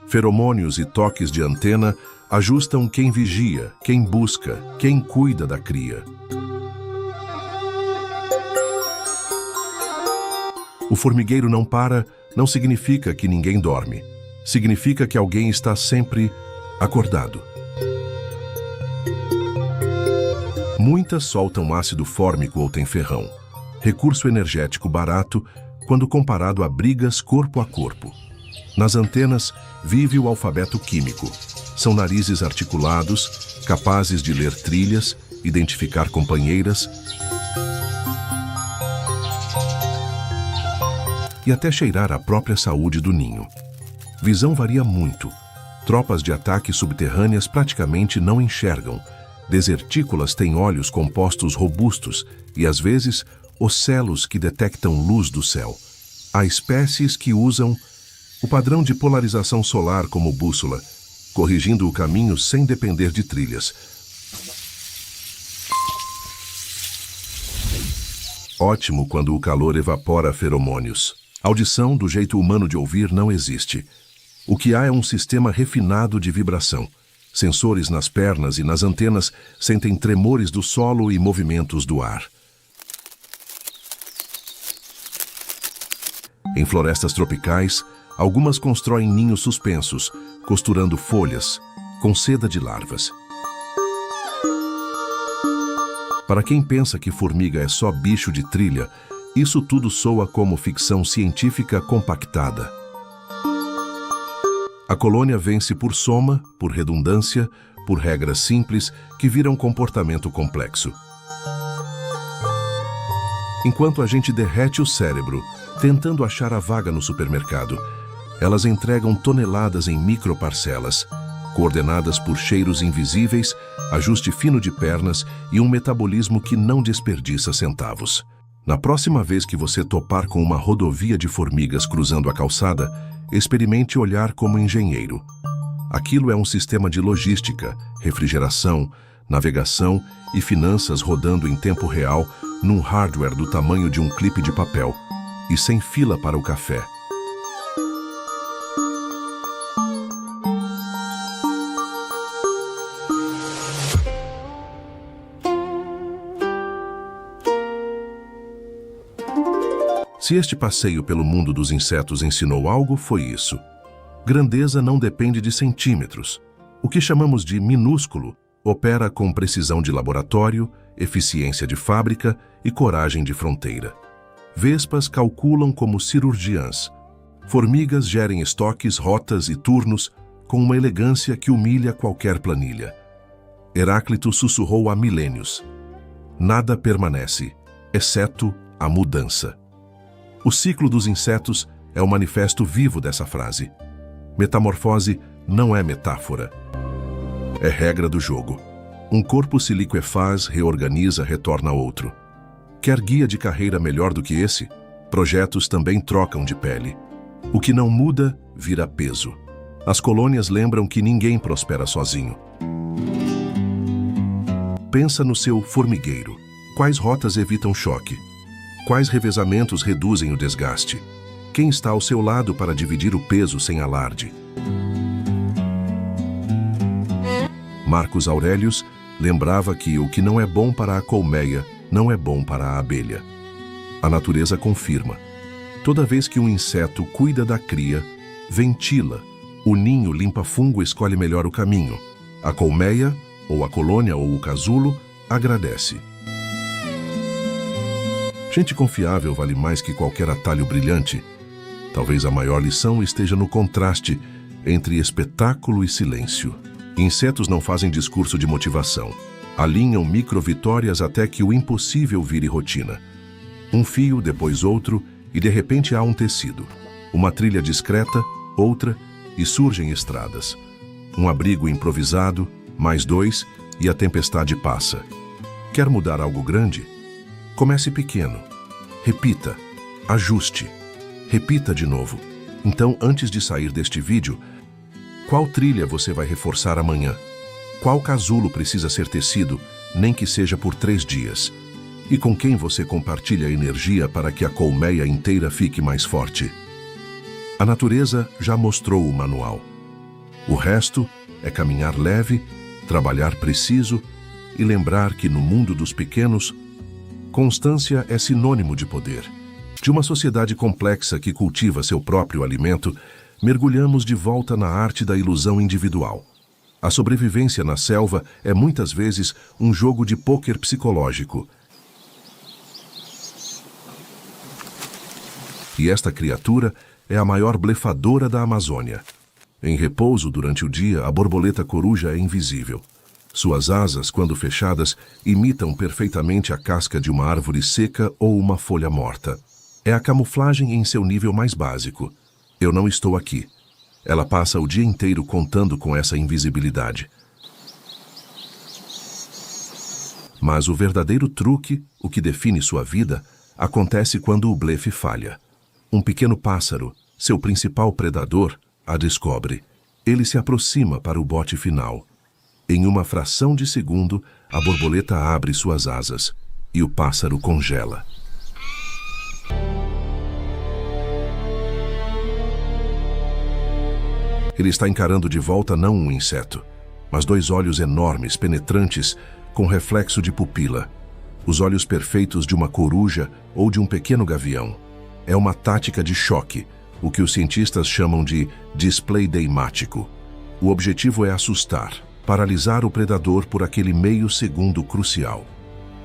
Feromônios e toques de antena ajustam quem vigia, quem busca, quem cuida da cria. O formigueiro não para não significa que ninguém dorme. Significa que alguém está sempre acordado. Muitas soltam ácido fórmico ou tenferrão, recurso energético barato, quando comparado a brigas corpo a corpo. Nas antenas, vive o alfabeto químico. São narizes articulados, capazes de ler trilhas, identificar companheiras e até cheirar a própria saúde do ninho. Visão varia muito. Tropas de ataque subterrâneas praticamente não enxergam. Desertícolas têm olhos compostos robustos e, às vezes, ocelos que detectam luz do céu. Há espécies que usam o padrão de polarização solar como bússola, corrigindo o caminho sem depender de trilhas. Ótimo quando o calor evapora feromônios. Audição do jeito humano de ouvir não existe. O que há é um sistema refinado de vibração. Sensores nas pernas e nas antenas sentem tremores do solo e movimentos do ar. Em florestas tropicais, algumas constroem ninhos suspensos, costurando folhas, com seda de larvas. Para quem pensa que formiga é só bicho de trilha, isso tudo soa como ficção científica compactada. A colônia vence por soma, por redundância, por regras simples que viram comportamento complexo. Enquanto a gente derrete o cérebro, tentando achar a vaga no supermercado, elas entregam toneladas em microparcelas, coordenadas por cheiros invisíveis, ajuste fino de pernas e um metabolismo que não desperdiça centavos. Na próxima vez que você topar com uma rodovia de formigas cruzando a calçada, experimente olhar como engenheiro. Aquilo é um sistema de logística, refrigeração, navegação e finanças rodando em tempo real num hardware do tamanho de um clipe de papel e sem fila para o café. Se este passeio pelo mundo dos insetos ensinou algo, foi isso. Grandeza não depende de centímetros. O que chamamos de minúsculo opera com precisão de laboratório, eficiência de fábrica e coragem de fronteira. Vespas calculam como cirurgiãs. Formigas gerem estoques, rotas e turnos com uma elegância que humilha qualquer planilha. Heráclito sussurrou há milênios: nada permanece, exceto a mudança. O ciclo dos insetos é o manifesto vivo dessa frase. Metamorfose não é metáfora. É regra do jogo. Um corpo se liquefaz, reorganiza, retorna a outro. Quer guia de carreira melhor do que esse? Projetos também trocam de pele. O que não muda, vira peso. As colônias lembram que ninguém prospera sozinho. Pensa no seu formigueiro. Quais rotas evitam choque? Quais revezamentos reduzem o desgaste? Quem está ao seu lado para dividir o peso sem alarde? Marcos Aurelius lembrava que o que não é bom para a colmeia não é bom para a abelha. A natureza confirma. Toda vez que um inseto cuida da cria, ventila, o ninho limpa fungo escolhe melhor o caminho. A colmeia, ou a colônia ou o casulo, agradece. Gente confiável vale mais que qualquer atalho brilhante. Talvez a maior lição esteja no contraste entre espetáculo e silêncio. Insetos não fazem discurso de motivação. Alinham micro-vitórias até que o impossível vire rotina. Um fio, depois outro, e de repente há um tecido. Uma trilha discreta, outra, e surgem estradas. Um abrigo improvisado, mais dois, e a tempestade passa. Quer mudar algo grande? Comece pequeno. Repita. Ajuste. Repita de novo. Então, antes de sair deste vídeo, qual trilha você vai reforçar amanhã? Qual casulo precisa ser tecido, nem que seja por 3 dias? E com quem você compartilha energia para que a colmeia inteira fique mais forte? A natureza já mostrou o manual. O resto é caminhar leve, trabalhar preciso e lembrar que no mundo dos pequenos, constância é sinônimo de poder. De uma sociedade complexa que cultiva seu próprio alimento, mergulhamos de volta na arte da ilusão individual. A sobrevivência na selva é muitas vezes um jogo de pôquer psicológico. E esta criatura é a maior blefadora da Amazônia. Em repouso durante o dia, a borboleta coruja é invisível. Suas asas, quando fechadas, imitam perfeitamente a casca de uma árvore seca ou uma folha morta. É a camuflagem em seu nível mais básico. Eu não estou aqui. Ela passa o dia inteiro contando com essa invisibilidade. Mas o verdadeiro truque, o que define sua vida, acontece quando o blefe falha. Um pequeno pássaro, seu principal predador, a descobre. Ele se aproxima para o bote final. Em uma fração de segundo, a borboleta abre suas asas e o pássaro congela. Ele está encarando de volta não um inseto, mas dois olhos enormes, penetrantes, com reflexo de pupila. Os olhos perfeitos de uma coruja ou de um pequeno gavião. É uma tática de choque, o que os cientistas chamam de display deimático. O objetivo é assustar, paralisar o predador por aquele meio segundo crucial.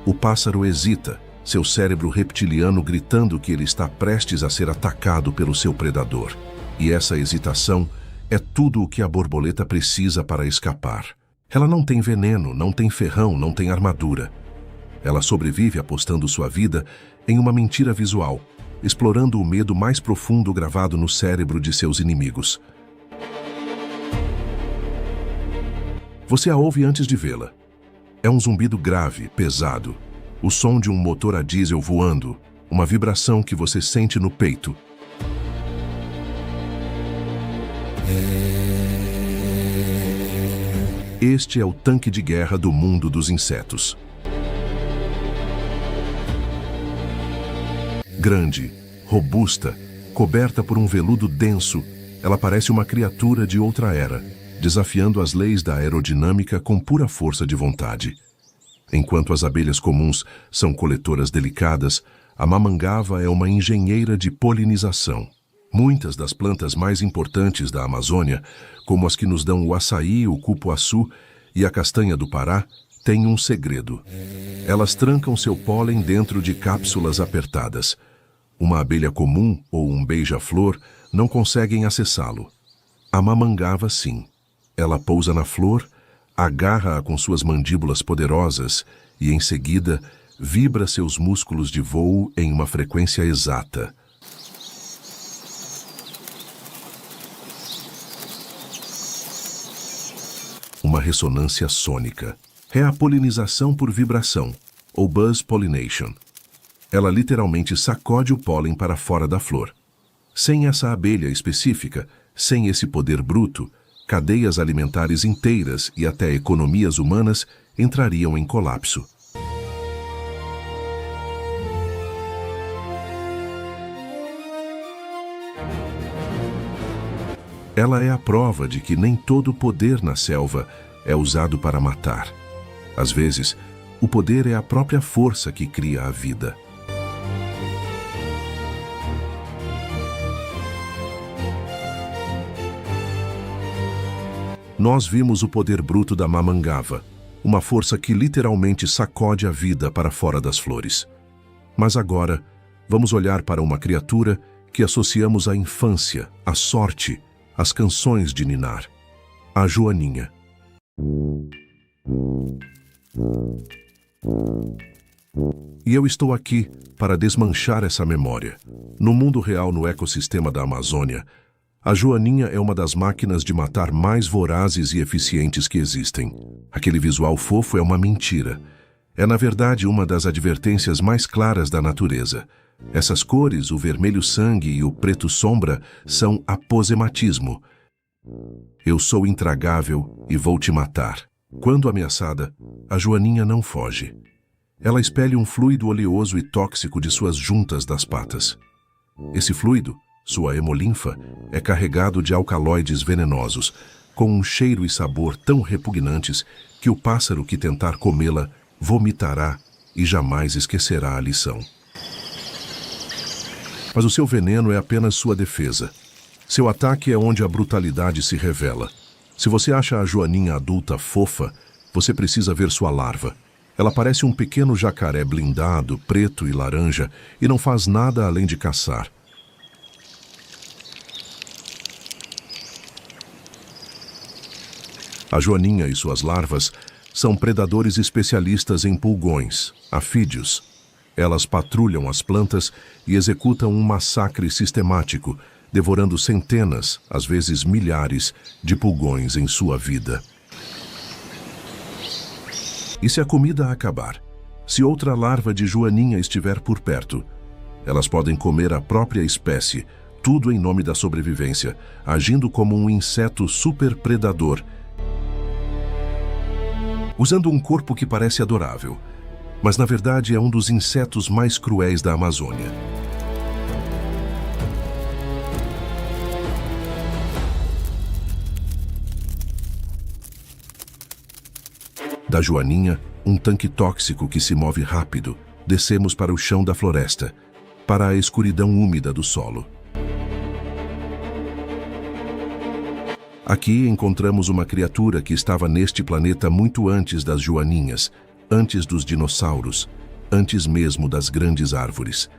O pássaro hesita, seu cérebro reptiliano gritando que ele está prestes a ser atacado pelo seu predador. E essa hesitação é tudo o que a borboleta precisa para escapar. Ela não tem veneno, não tem ferrão, não tem armadura. Ela sobrevive apostando sua vida em uma mentira visual, explorando o medo mais profundo gravado no cérebro de seus inimigos. Você a ouve antes de vê-la. É um zumbido grave, pesado, o som de um motor a diesel voando, uma vibração que você sente no peito. Este é o tanque de guerra do mundo dos insetos. Grande, robusta, coberta por um veludo denso, ela parece uma criatura de outra era, desafiando as leis da aerodinâmica com pura força de vontade. Enquanto as abelhas comuns são coletoras delicadas, a mamangava é uma engenheira de polinização. Muitas das plantas mais importantes da Amazônia, como as que nos dão o açaí, o cupuaçu e a castanha do Pará, têm um segredo. Elas trancam seu pólen dentro de cápsulas apertadas. Uma abelha comum ou um beija-flor não conseguem acessá-lo. A mamangava, sim. Ela pousa na flor, agarra-a com suas mandíbulas poderosas e, em seguida, vibra seus músculos de voo em uma frequência exata. Uma ressonância sônica. É a polinização por vibração, ou buzz pollination. Ela literalmente sacode o pólen para fora da flor. Sem essa abelha específica, sem esse poder bruto, cadeias alimentares inteiras e até economias humanas entrariam em colapso. Ela é a prova de que nem todo poder na selva é usado para matar. Às vezes, o poder é a própria força que cria a vida. Nós vimos o poder bruto da mamangava, uma força que literalmente sacode a vida para fora das flores. Mas agora, vamos olhar para uma criatura que associamos à infância, à sorte, às canções de ninar. A joaninha. E eu estou aqui para desmanchar essa memória. No mundo real, no ecossistema da Amazônia, a joaninha é uma das máquinas de matar mais vorazes e eficientes que existem. Aquele visual fofo é uma mentira. É, na verdade, uma das advertências mais claras da natureza. Essas cores, o vermelho sangue e o preto sombra, são aposematismo. Eu sou intragável e vou te matar. Quando ameaçada, a joaninha não foge. Ela expele um fluido oleoso e tóxico de suas juntas das patas. Esse fluido, sua hemolinfa, é carregado de alcaloides venenosos, com um cheiro e sabor tão repugnantes que o pássaro que tentar comê-la vomitará e jamais esquecerá a lição. Mas o seu veneno é apenas sua defesa. Seu ataque é onde a brutalidade se revela. Se você acha a joaninha adulta fofa, você precisa ver sua larva. Ela parece um pequeno jacaré blindado, preto e laranja, e não faz nada além de caçar. A joaninha e suas larvas são predadores especialistas em pulgões, afídeos. Elas patrulham as plantas e executam um massacre sistemático, devorando centenas, às vezes milhares, de pulgões em sua vida. E se a comida acabar? Se outra larva de joaninha estiver por perto? Elas podem comer a própria espécie, tudo em nome da sobrevivência, agindo como um inseto superpredador, usando um corpo que parece adorável, mas na verdade é um dos insetos mais cruéis da Amazônia. Da joaninha, um tanque tóxico que se move rápido, descemos para o chão da floresta, para a escuridão úmida do solo. Aqui encontramos uma criatura que estava neste planeta muito antes das joaninhas, antes dos dinossauros, antes mesmo das grandes árvores.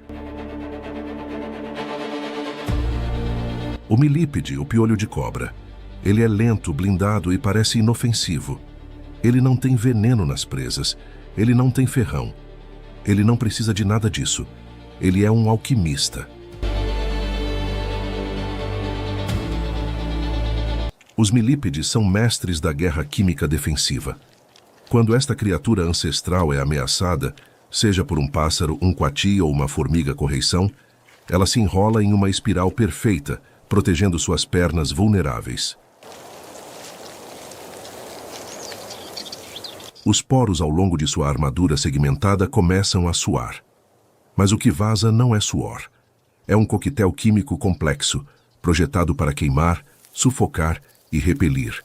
O milípede, o piolho de cobra. Ele é lento, blindado e parece inofensivo. Ele não tem veneno nas presas. Ele não tem ferrão. Ele não precisa de nada disso. Ele é um alquimista. Os milípedes são mestres da guerra química defensiva. Quando esta criatura ancestral é ameaçada, seja por um pássaro, um coati ou uma formiga correição, ela se enrola em uma espiral perfeita, protegendo suas pernas vulneráveis. Os poros ao longo de sua armadura segmentada começam a suar. Mas o que vaza não é suor. É um coquetel químico complexo, projetado para queimar, sufocar e repelir.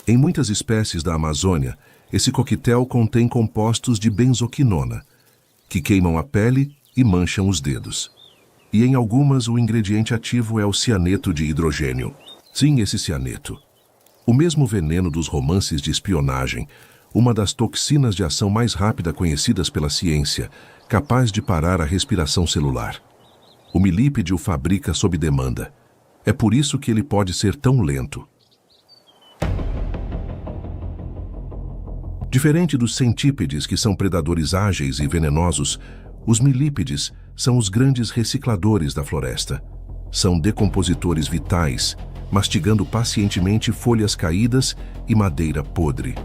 Em muitas espécies da Amazônia, esse coquetel contém compostos de benzoquinona, que queimam a pele e mancham os dedos. E em algumas o ingrediente ativo é o cianeto de hidrogênio. Sim, esse cianeto. O mesmo veneno dos romances de espionagem, uma das toxinas de ação mais rápida conhecidas pela ciência, capaz de parar a respiração celular. O milípede o fabrica sob demanda. É por isso que ele pode ser tão lento. Diferente dos centípedes, que são predadores ágeis e venenosos, os milípedes são os grandes recicladores da floresta. São decompositores vitais, mastigando pacientemente folhas caídas e madeira podre.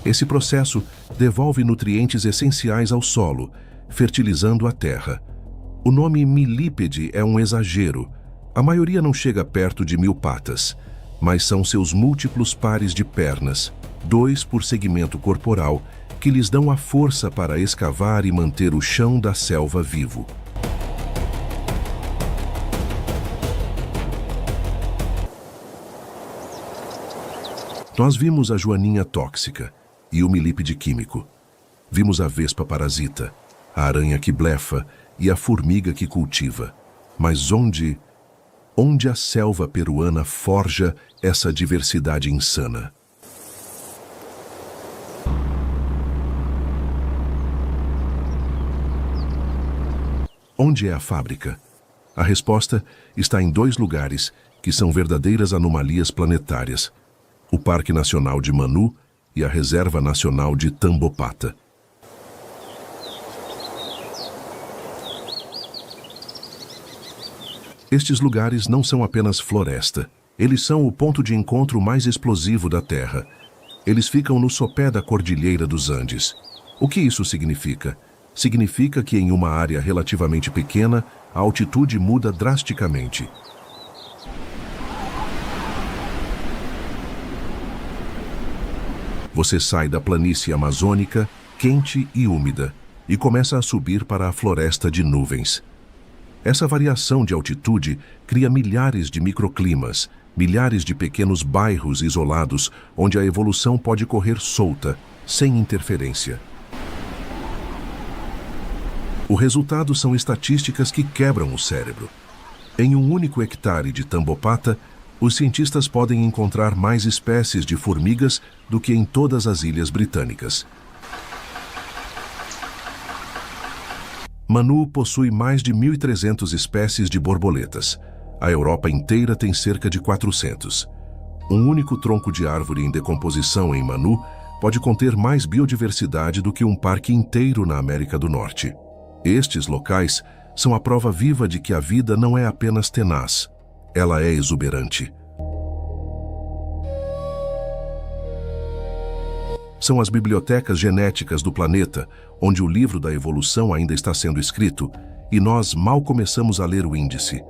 Esse processo devolve nutrientes essenciais ao solo, fertilizando a terra. O nome milípede é um exagero. A maioria não chega perto de 1000 patas, mas são seus múltiplos pares de pernas, 2 por segmento corporal, que lhes dão a força para escavar e manter o chão da selva vivo. Nós vimos a joaninha tóxica e o milípede químico. Vimos a vespa parasita, a aranha que blefa e a formiga que cultiva. Mas onde a selva peruana forja essa diversidade insana? Onde é a fábrica? A resposta está em 2 lugares que são verdadeiras anomalias planetárias: o Parque Nacional de Manu e a Reserva Nacional de Tambopata. Estes lugares não são apenas floresta. Eles são o ponto de encontro mais explosivo da Terra. Eles ficam no sopé da Cordilheira dos Andes. O que isso significa? Significa que em uma área relativamente pequena, a altitude muda drasticamente. Você sai da planície amazônica, quente e úmida, e começa a subir para a floresta de nuvens. Essa variação de altitude cria milhares de microclimas, milhares de pequenos bairros isolados onde a evolução pode correr solta, sem interferência. O resultado são estatísticas que quebram o cérebro. Em um único hectare de Tambopata, os cientistas podem encontrar mais espécies de formigas do que em todas as ilhas britânicas. Manu possui mais de 1.300 espécies de borboletas. A Europa inteira tem cerca de 400. Um único tronco de árvore em decomposição em Manu pode conter mais biodiversidade do que um parque inteiro na América do Norte. Estes locais são a prova viva de que a vida não é apenas tenaz, ela é exuberante. São as bibliotecas genéticas do planeta, onde o livro da evolução ainda está sendo escrito, e nós mal começamos a ler o índice.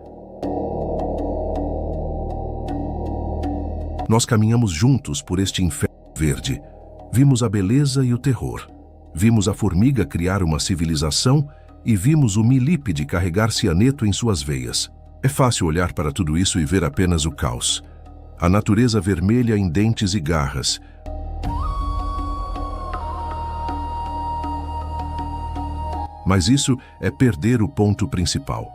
Nós caminhamos juntos por este inferno verde. Vimos a beleza e o terror. Vimos a formiga criar uma civilização e vimos o milípede carregar cianeto em suas veias. É fácil olhar para tudo isso e ver apenas o caos. A natureza vermelha em dentes e garras. Mas isso é perder o ponto principal.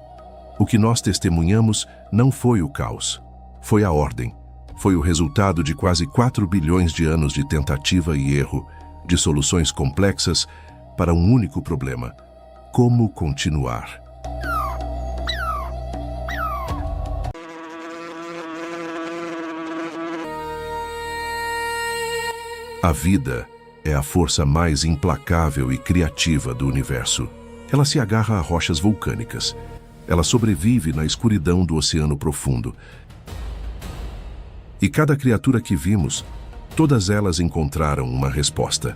O que nós testemunhamos não foi o caos, foi a ordem. Foi o resultado de quase 4 bilhões de anos de tentativa e erro, de soluções complexas para um único problema: como continuar? A vida é a força mais implacável e criativa do universo. Ela se agarra a rochas vulcânicas. Ela sobrevive na escuridão do oceano profundo. E cada criatura que vimos, todas elas encontraram uma resposta.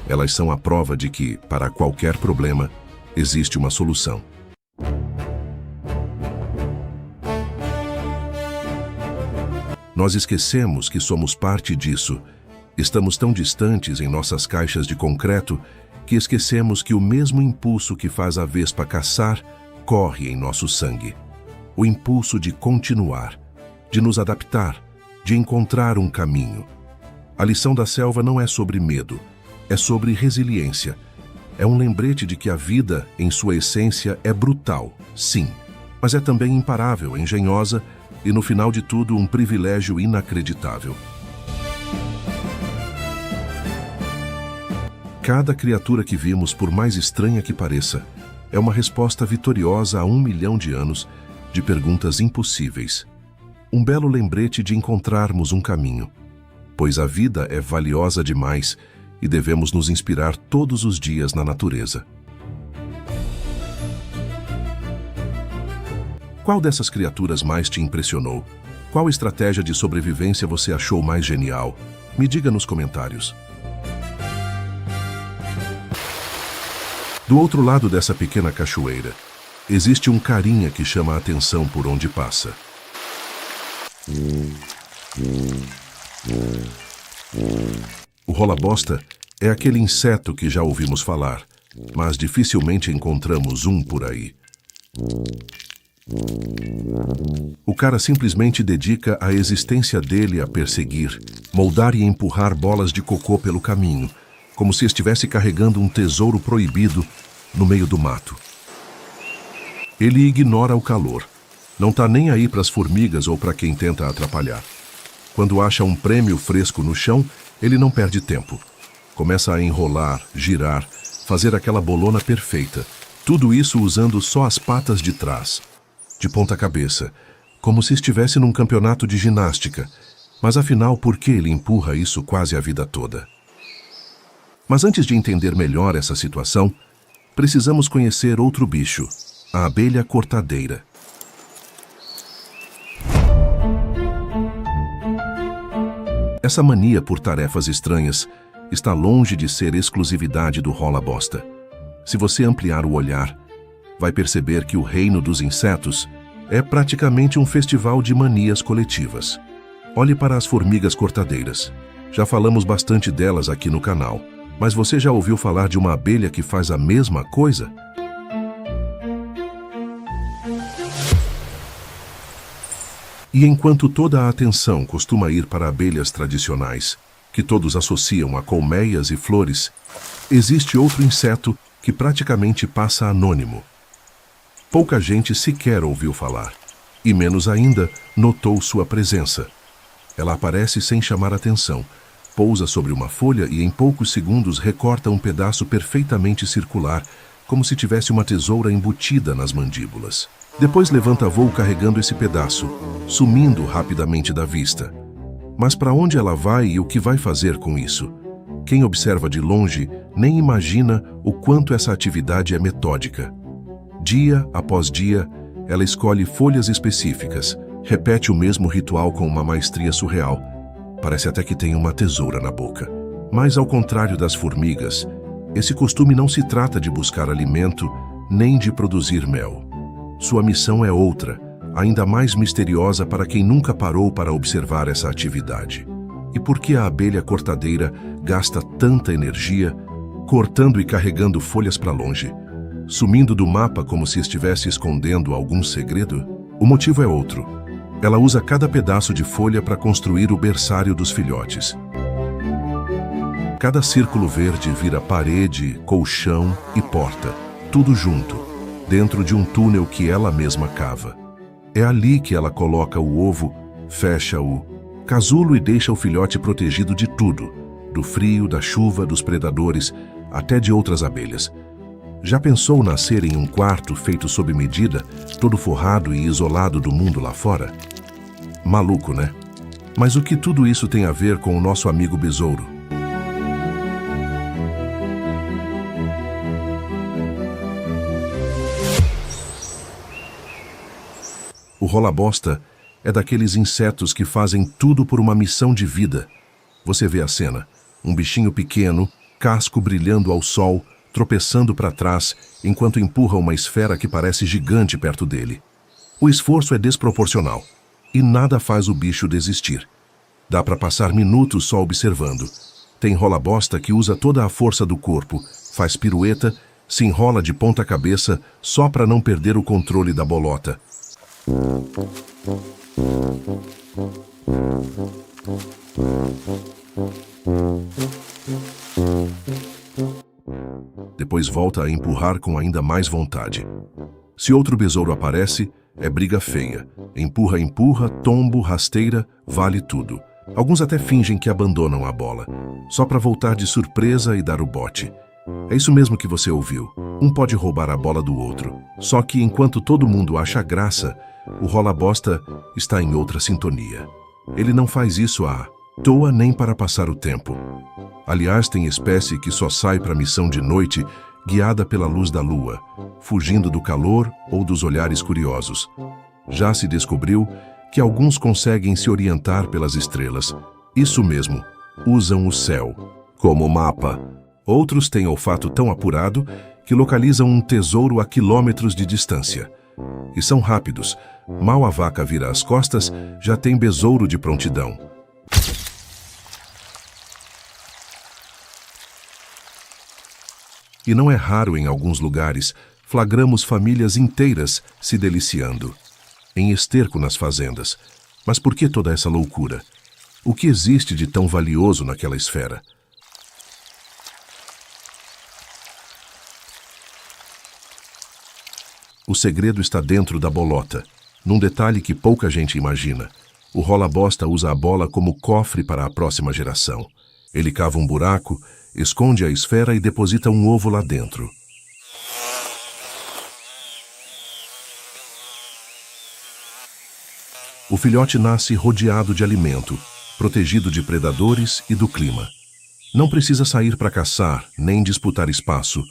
Elas são a prova de que, para qualquer problema, existe uma solução. Nós esquecemos que somos parte disso. Estamos tão distantes em nossas caixas de concreto que esquecemos que o mesmo impulso que faz a vespa caçar corre em nosso sangue. O impulso de continuar, de nos adaptar, de encontrar um caminho. A lição da selva não é sobre medo, é sobre resiliência. É um lembrete de que a vida, em sua essência, é brutal, sim, mas é também imparável, engenhosa e, no final de tudo, um privilégio inacreditável. Cada criatura que vimos, por mais estranha que pareça, é uma resposta vitoriosa a 1 milhão de anos de perguntas impossíveis. Um belo lembrete de encontrarmos um caminho, pois a vida é valiosa demais e devemos nos inspirar todos os dias na natureza. Qual dessas criaturas mais te impressionou? Qual estratégia de sobrevivência você achou mais genial? Me diga nos comentários. Do outro lado dessa pequena cachoeira, existe um carinha que chama a atenção por onde passa. O rola-bosta é aquele inseto que já ouvimos falar, mas dificilmente encontramos um por aí. O cara simplesmente dedica a existência dele a perseguir, moldar e empurrar bolas de cocô pelo caminho, como se estivesse carregando um tesouro proibido no meio do mato. Ele ignora o calor. Não tá nem aí para as formigas ou para quem tenta atrapalhar. Quando acha um prêmio fresco no chão, ele não perde tempo. Começa a enrolar, girar, fazer aquela bolona perfeita. Tudo isso usando só as patas de trás, de ponta cabeça, como se estivesse num campeonato de ginástica. Mas afinal, por que ele empurra isso quase a vida toda? Mas antes de entender melhor essa situação, precisamos conhecer outro bicho, a abelha cortadeira. Essa mania por tarefas estranhas está longe de ser exclusividade do rola-bosta. Se você ampliar o olhar, vai perceber que o reino dos insetos é praticamente um festival de manias coletivas. Olhe para as formigas cortadeiras. Já falamos bastante delas aqui no canal. Mas você já ouviu falar de uma abelha que faz a mesma coisa? E enquanto toda a atenção costuma ir para abelhas tradicionais, que todos associam a colmeias e flores, existe outro inseto que praticamente passa anônimo. Pouca gente sequer ouviu falar, e menos ainda notou sua presença. Ela aparece sem chamar atenção, pousa sobre uma folha e em poucos segundos recorta um pedaço perfeitamente circular, como se tivesse uma tesoura embutida nas mandíbulas. Depois levanta voo carregando esse pedaço, sumindo rapidamente da vista. Mas para onde ela vai e o que vai fazer com isso? Quem observa de longe nem imagina o quanto essa atividade é metódica. Dia após dia, ela escolhe folhas específicas, repete o mesmo ritual com uma maestria surreal. Parece até que tem uma tesoura na boca. Mas ao contrário das formigas, esse costume não se trata de buscar alimento nem de produzir mel. Sua missão é outra, ainda mais misteriosa para quem nunca parou para observar essa atividade. E por que a abelha cortadeira gasta tanta energia cortando e carregando folhas para longe, sumindo do mapa como se estivesse escondendo algum segredo? O motivo é outro. Ela usa cada pedaço de folha para construir o berçário dos filhotes. Cada círculo verde vira parede, colchão e porta, tudo junto, dentro de um túnel que ela mesma cava. É ali que ela coloca o ovo, fecha o casulo e deixa o filhote protegido de tudo, do frio, da chuva, dos predadores, até de outras abelhas. Já pensou nascer em um quarto feito sob medida, todo forrado e isolado do mundo lá fora? Maluco, né? Mas o que tudo isso tem a ver com o nosso amigo besouro? O rola-bosta é daqueles insetos que fazem tudo por uma missão de vida. Você vê a cena, um bichinho pequeno, casco brilhando ao sol, tropeçando para trás, enquanto empurra uma esfera que parece gigante perto dele. O esforço é desproporcional, e nada faz o bicho desistir. Dá para passar minutos só observando. Tem rola-bosta que usa toda a força do corpo, faz pirueta, se enrola de ponta cabeça só para não perder o controle da bolota. Depois volta a empurrar com ainda mais vontade. Se outro besouro aparece, é briga feia. Empurra, empurra, tombo, rasteira, vale tudo. Alguns até fingem que abandonam a bola, só para voltar de surpresa e dar o bote. É isso mesmo que você ouviu. Um pode roubar a bola do outro. Só que enquanto todo mundo acha graça, o rola-bosta está em outra sintonia. Ele não faz isso à toa nem para passar o tempo. Aliás, tem espécie que só sai para a missão de noite, guiada pela luz da lua, fugindo do calor ou dos olhares curiosos. Já se descobriu que alguns conseguem se orientar pelas estrelas. Isso mesmo, usam o céu como mapa. Outros têm olfato tão apurado que localizam um tesouro a quilômetros de distância. E são rápidos. Mal a vaca vira as costas, já tem besouro de prontidão. E não é raro em alguns lugares, flagramos famílias inteiras se deliciando. Em esterco nas fazendas. Mas por que toda essa loucura? O que existe de tão valioso naquela esfera? O segredo está dentro da bolota, num detalhe que pouca gente imagina. O rola-bosta usa a bola como cofre para a próxima geração. Ele cava um buraco, esconde a esfera e deposita um ovo lá dentro. O filhote nasce rodeado de alimento, protegido de predadores e do clima. Não precisa sair para caçar, nem disputar espaço,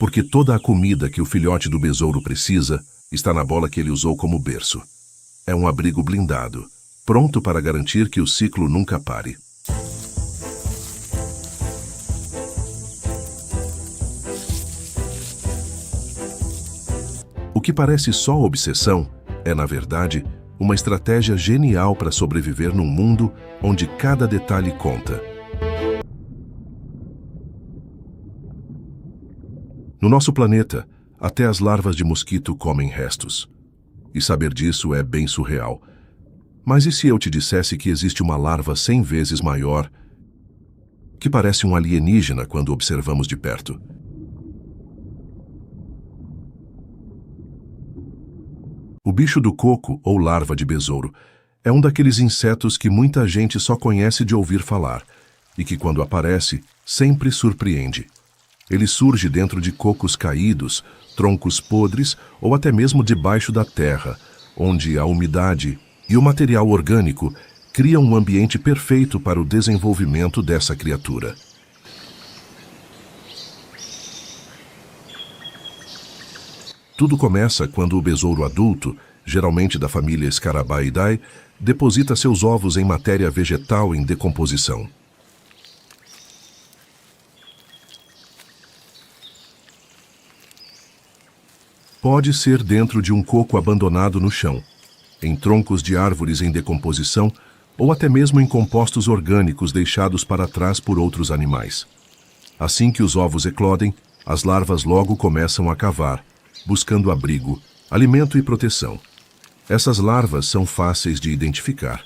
porque toda a comida que o filhote do besouro precisa está na bola que ele usou como berço. É um abrigo blindado, pronto para garantir que o ciclo nunca pare. O que parece só obsessão é, na verdade, uma estratégia genial para sobreviver num mundo onde cada detalhe conta. No nosso planeta, até as larvas de mosquito comem restos. E saber disso é bem surreal. Mas e se eu te dissesse que existe uma larva 100 vezes maior, que parece um alienígena quando observamos de perto? O bicho do coco, ou larva de besouro, é um daqueles insetos que muita gente só conhece de ouvir falar e que, quando aparece, sempre surpreende. Ele surge dentro de cocos caídos, troncos podres ou até mesmo debaixo da terra, onde a umidade e o material orgânico criam um ambiente perfeito para o desenvolvimento dessa criatura. Tudo começa quando o besouro adulto, geralmente da família Scarabaeidae, deposita seus ovos em matéria vegetal em decomposição. Pode ser dentro de um coco abandonado no chão, em troncos de árvores em decomposição ou até mesmo em compostos orgânicos deixados para trás por outros animais. Assim que os ovos eclodem, as larvas logo começam a cavar, buscando abrigo, alimento e proteção. Essas larvas são fáceis de identificar.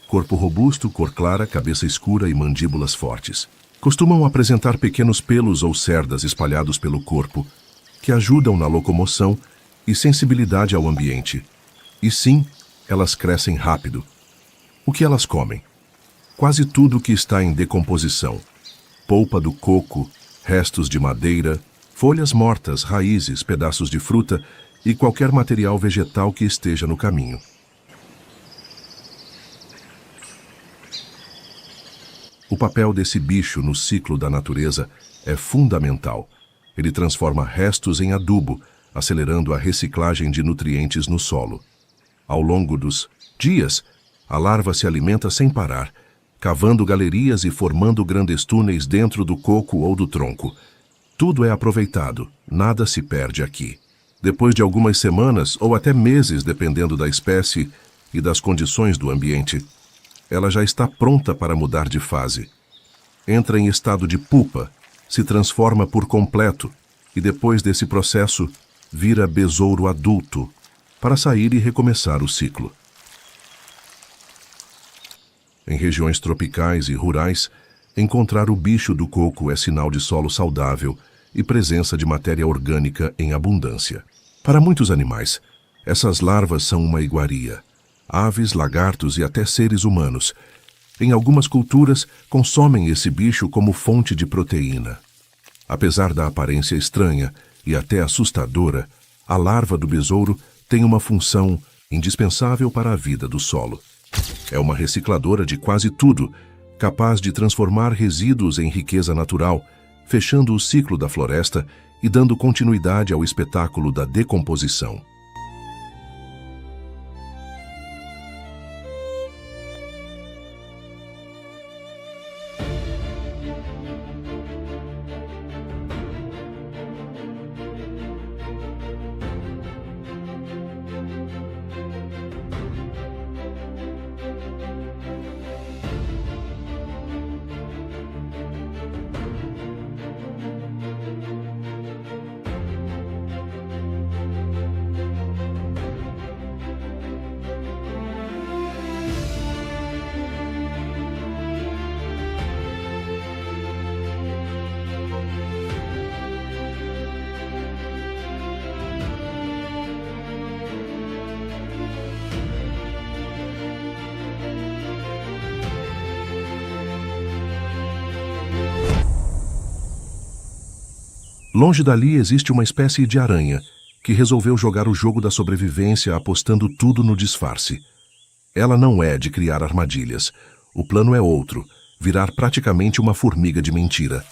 Corpo robusto, cor clara, cabeça escura e mandíbulas fortes. Costumam apresentar pequenos pelos ou cerdas espalhados pelo corpo, que ajudam na locomoção e sensibilidade ao ambiente. E sim, elas crescem rápido. O que elas comem? Quase tudo que está em decomposição. Polpa do coco, restos de madeira, folhas mortas, raízes, pedaços de fruta e qualquer material vegetal que esteja no caminho. O papel desse bicho no ciclo da natureza é fundamental. Ele transforma restos em adubo, acelerando a reciclagem de nutrientes no solo. Ao longo dos dias, a larva se alimenta sem parar, cavando galerias e formando grandes túneis dentro do coco ou do tronco. Tudo é aproveitado, nada se perde aqui. Depois de algumas semanas ou até meses, dependendo da espécie e das condições do ambiente, ela já está pronta para mudar de fase. Entra em estado de pupa, se transforma por completo e depois desse processo vira besouro adulto para sair e recomeçar o ciclo. Em regiões tropicais e rurais, encontrar o bicho do coco é sinal de solo saudável e presença de matéria orgânica em abundância. Para muitos animais, essas larvas são uma iguaria. Aves, lagartos e até seres humanos. Em algumas culturas, consomem esse bicho como fonte de proteína. Apesar da aparência estranha e até assustadora, a larva do besouro tem uma função indispensável para a vida do solo. É uma recicladora de quase tudo, capaz de transformar resíduos em riqueza natural, fechando o ciclo da floresta e dando continuidade ao espetáculo da decomposição. Longe dali existe uma espécie de aranha que resolveu jogar o jogo da sobrevivência apostando tudo no disfarce. Ela não é de criar armadilhas. O plano é outro, virar praticamente uma formiga de mentira.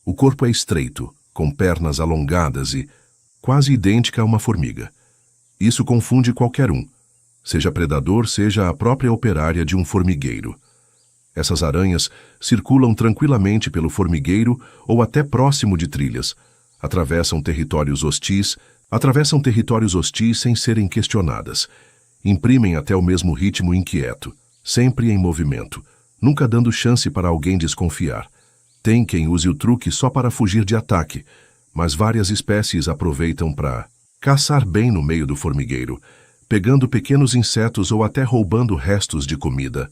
O corpo é estreito, com pernas alongadas e quase idêntica a uma formiga. Isso confunde qualquer um, seja predador, seja a própria operária de um formigueiro. Essas aranhas circulam tranquilamente pelo formigueiro ou até próximo de trilhas, atravessam territórios hostis sem serem questionadas, imprimem até o mesmo ritmo inquieto, sempre em movimento, nunca dando chance para alguém desconfiar. Tem quem use o truque só para fugir de ataque, mas várias espécies aproveitam para caçar bem no meio do formigueiro, pegando pequenos insetos ou até roubando restos de comida.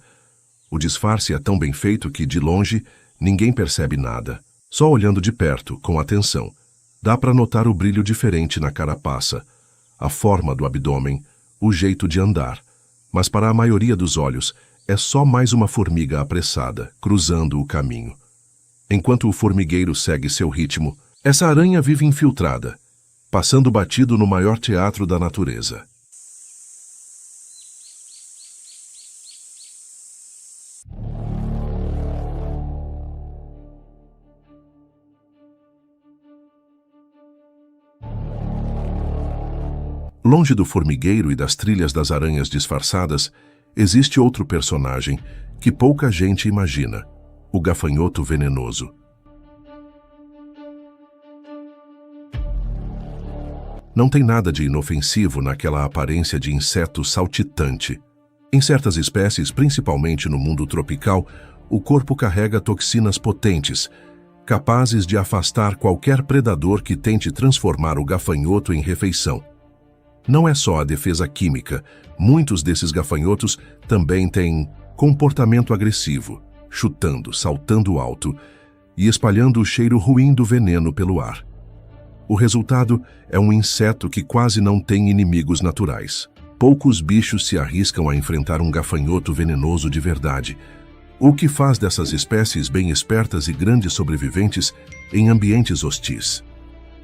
O disfarce é tão bem feito que, de longe, ninguém percebe nada. Só olhando de perto, com atenção, dá para notar o brilho diferente na carapaça, a forma do abdômen, o jeito de andar. Mas para a maioria dos olhos, é só mais uma formiga apressada, cruzando o caminho. Enquanto o formigueiro segue seu ritmo, essa aranha vive infiltrada, passando batido no maior teatro da natureza. Longe do formigueiro e das trilhas das aranhas disfarçadas, existe outro personagem que pouca gente imagina: o gafanhoto venenoso. Não tem nada de inofensivo naquela aparência de inseto saltitante. Em certas espécies, principalmente no mundo tropical, o corpo carrega toxinas potentes, capazes de afastar qualquer predador que tente transformar o gafanhoto em refeição. Não é só a defesa química, muitos desses gafanhotos também têm comportamento agressivo, chutando, saltando alto e espalhando o cheiro ruim do veneno pelo ar. O resultado é um inseto que quase não tem inimigos naturais. Poucos bichos se arriscam a enfrentar um gafanhoto venenoso de verdade, o que faz dessas espécies bem espertas e grandes sobreviventes em ambientes hostis.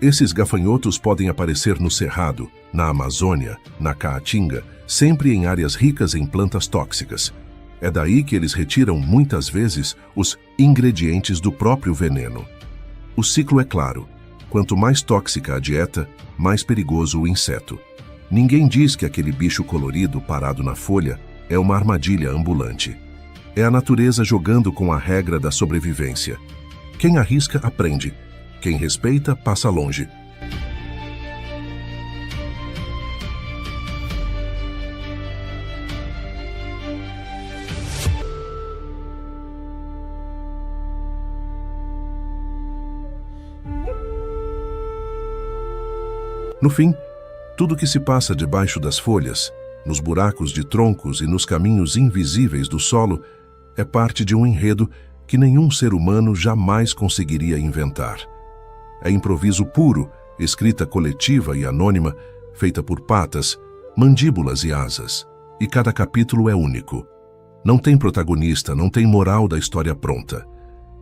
Esses gafanhotos podem aparecer no Cerrado, na Amazônia, na Caatinga, sempre em áreas ricas em plantas tóxicas. É daí que eles retiram, muitas vezes, os ingredientes do próprio veneno. O ciclo é claro: quanto mais tóxica a dieta, mais perigoso o inseto. Ninguém diz que aquele bicho colorido parado na folha é uma armadilha ambulante. É a natureza jogando com a regra da sobrevivência. Quem arrisca, aprende. Quem respeita, passa longe. No fim, tudo que se passa debaixo das folhas, nos buracos de troncos e nos caminhos invisíveis do solo, é parte de um enredo que nenhum ser humano jamais conseguiria inventar. É improviso puro, escrita coletiva e anônima, feita por patas, mandíbulas e asas. E cada capítulo é único. Não tem protagonista, não tem moral da história pronta.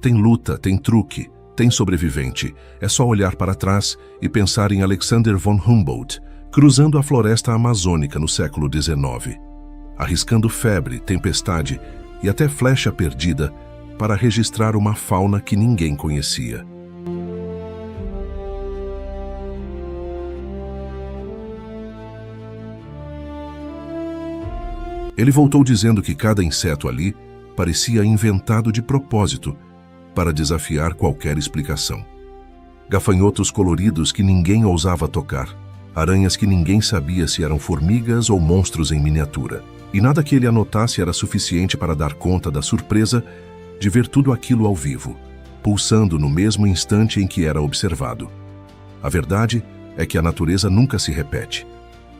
Tem luta, tem truque, tem sobrevivente. É só olhar para trás e pensar em Alexander von Humboldt, cruzando a floresta amazônica no século XIX, arriscando febre, tempestade e até flecha perdida para registrar uma fauna que ninguém conhecia. Ele voltou dizendo que cada inseto ali parecia inventado de propósito para desafiar qualquer explicação. Gafanhotos coloridos que ninguém ousava tocar, aranhas que ninguém sabia se eram formigas ou monstros em miniatura. E nada que ele anotasse era suficiente para dar conta da surpresa de ver tudo aquilo ao vivo, pulsando no mesmo instante em que era observado. A verdade é que a natureza nunca se repete.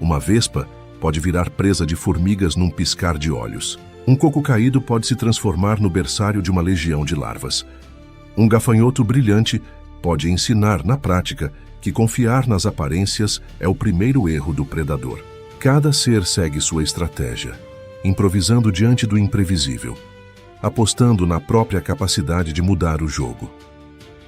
Uma vespa pode virar presa de formigas num piscar de olhos. Um coco caído pode se transformar no berçário de uma legião de larvas. Um gafanhoto brilhante pode ensinar, na prática, que confiar nas aparências é o primeiro erro do predador. Cada ser segue sua estratégia, improvisando diante do imprevisível, apostando na própria capacidade de mudar o jogo.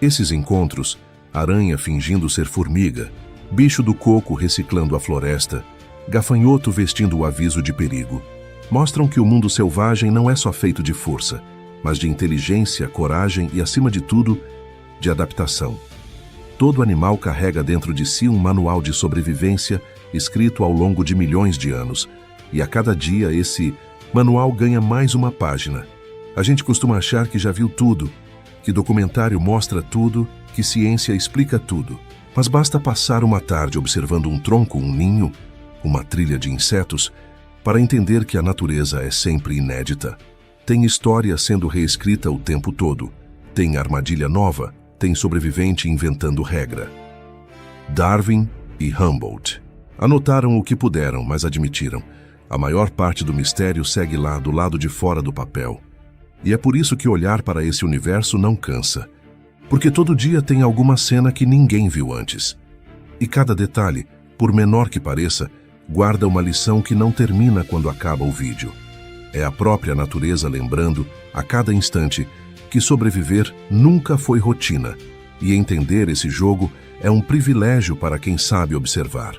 Esses encontros, aranha fingindo ser formiga, bicho do coco reciclando a floresta, gafanhoto vestindo o aviso de perigo, mostram que o mundo selvagem não é só feito de força, mas de inteligência, coragem e, acima de tudo, de adaptação. Todo animal carrega dentro de si um manual de sobrevivência escrito ao longo de milhões de anos, e a cada dia esse manual ganha mais uma página. A gente costuma achar que já viu tudo, que documentário mostra tudo, que ciência explica tudo. Mas basta passar uma tarde observando um tronco, um ninho, uma trilha de insetos, para entender que a natureza é sempre inédita. Tem história sendo reescrita o tempo todo. Tem armadilha nova, tem sobrevivente inventando regra. Darwin e Humboldt anotaram o que puderam, mas admitiram: a maior parte do mistério segue lá do lado de fora do papel. E é por isso que olhar para esse universo não cansa. Porque todo dia tem alguma cena que ninguém viu antes. E cada detalhe, por menor que pareça, guarda uma lição que não termina quando acaba o vídeo. É a própria natureza lembrando, a cada instante, que sobreviver nunca foi rotina, e entender esse jogo é um privilégio para quem sabe observar.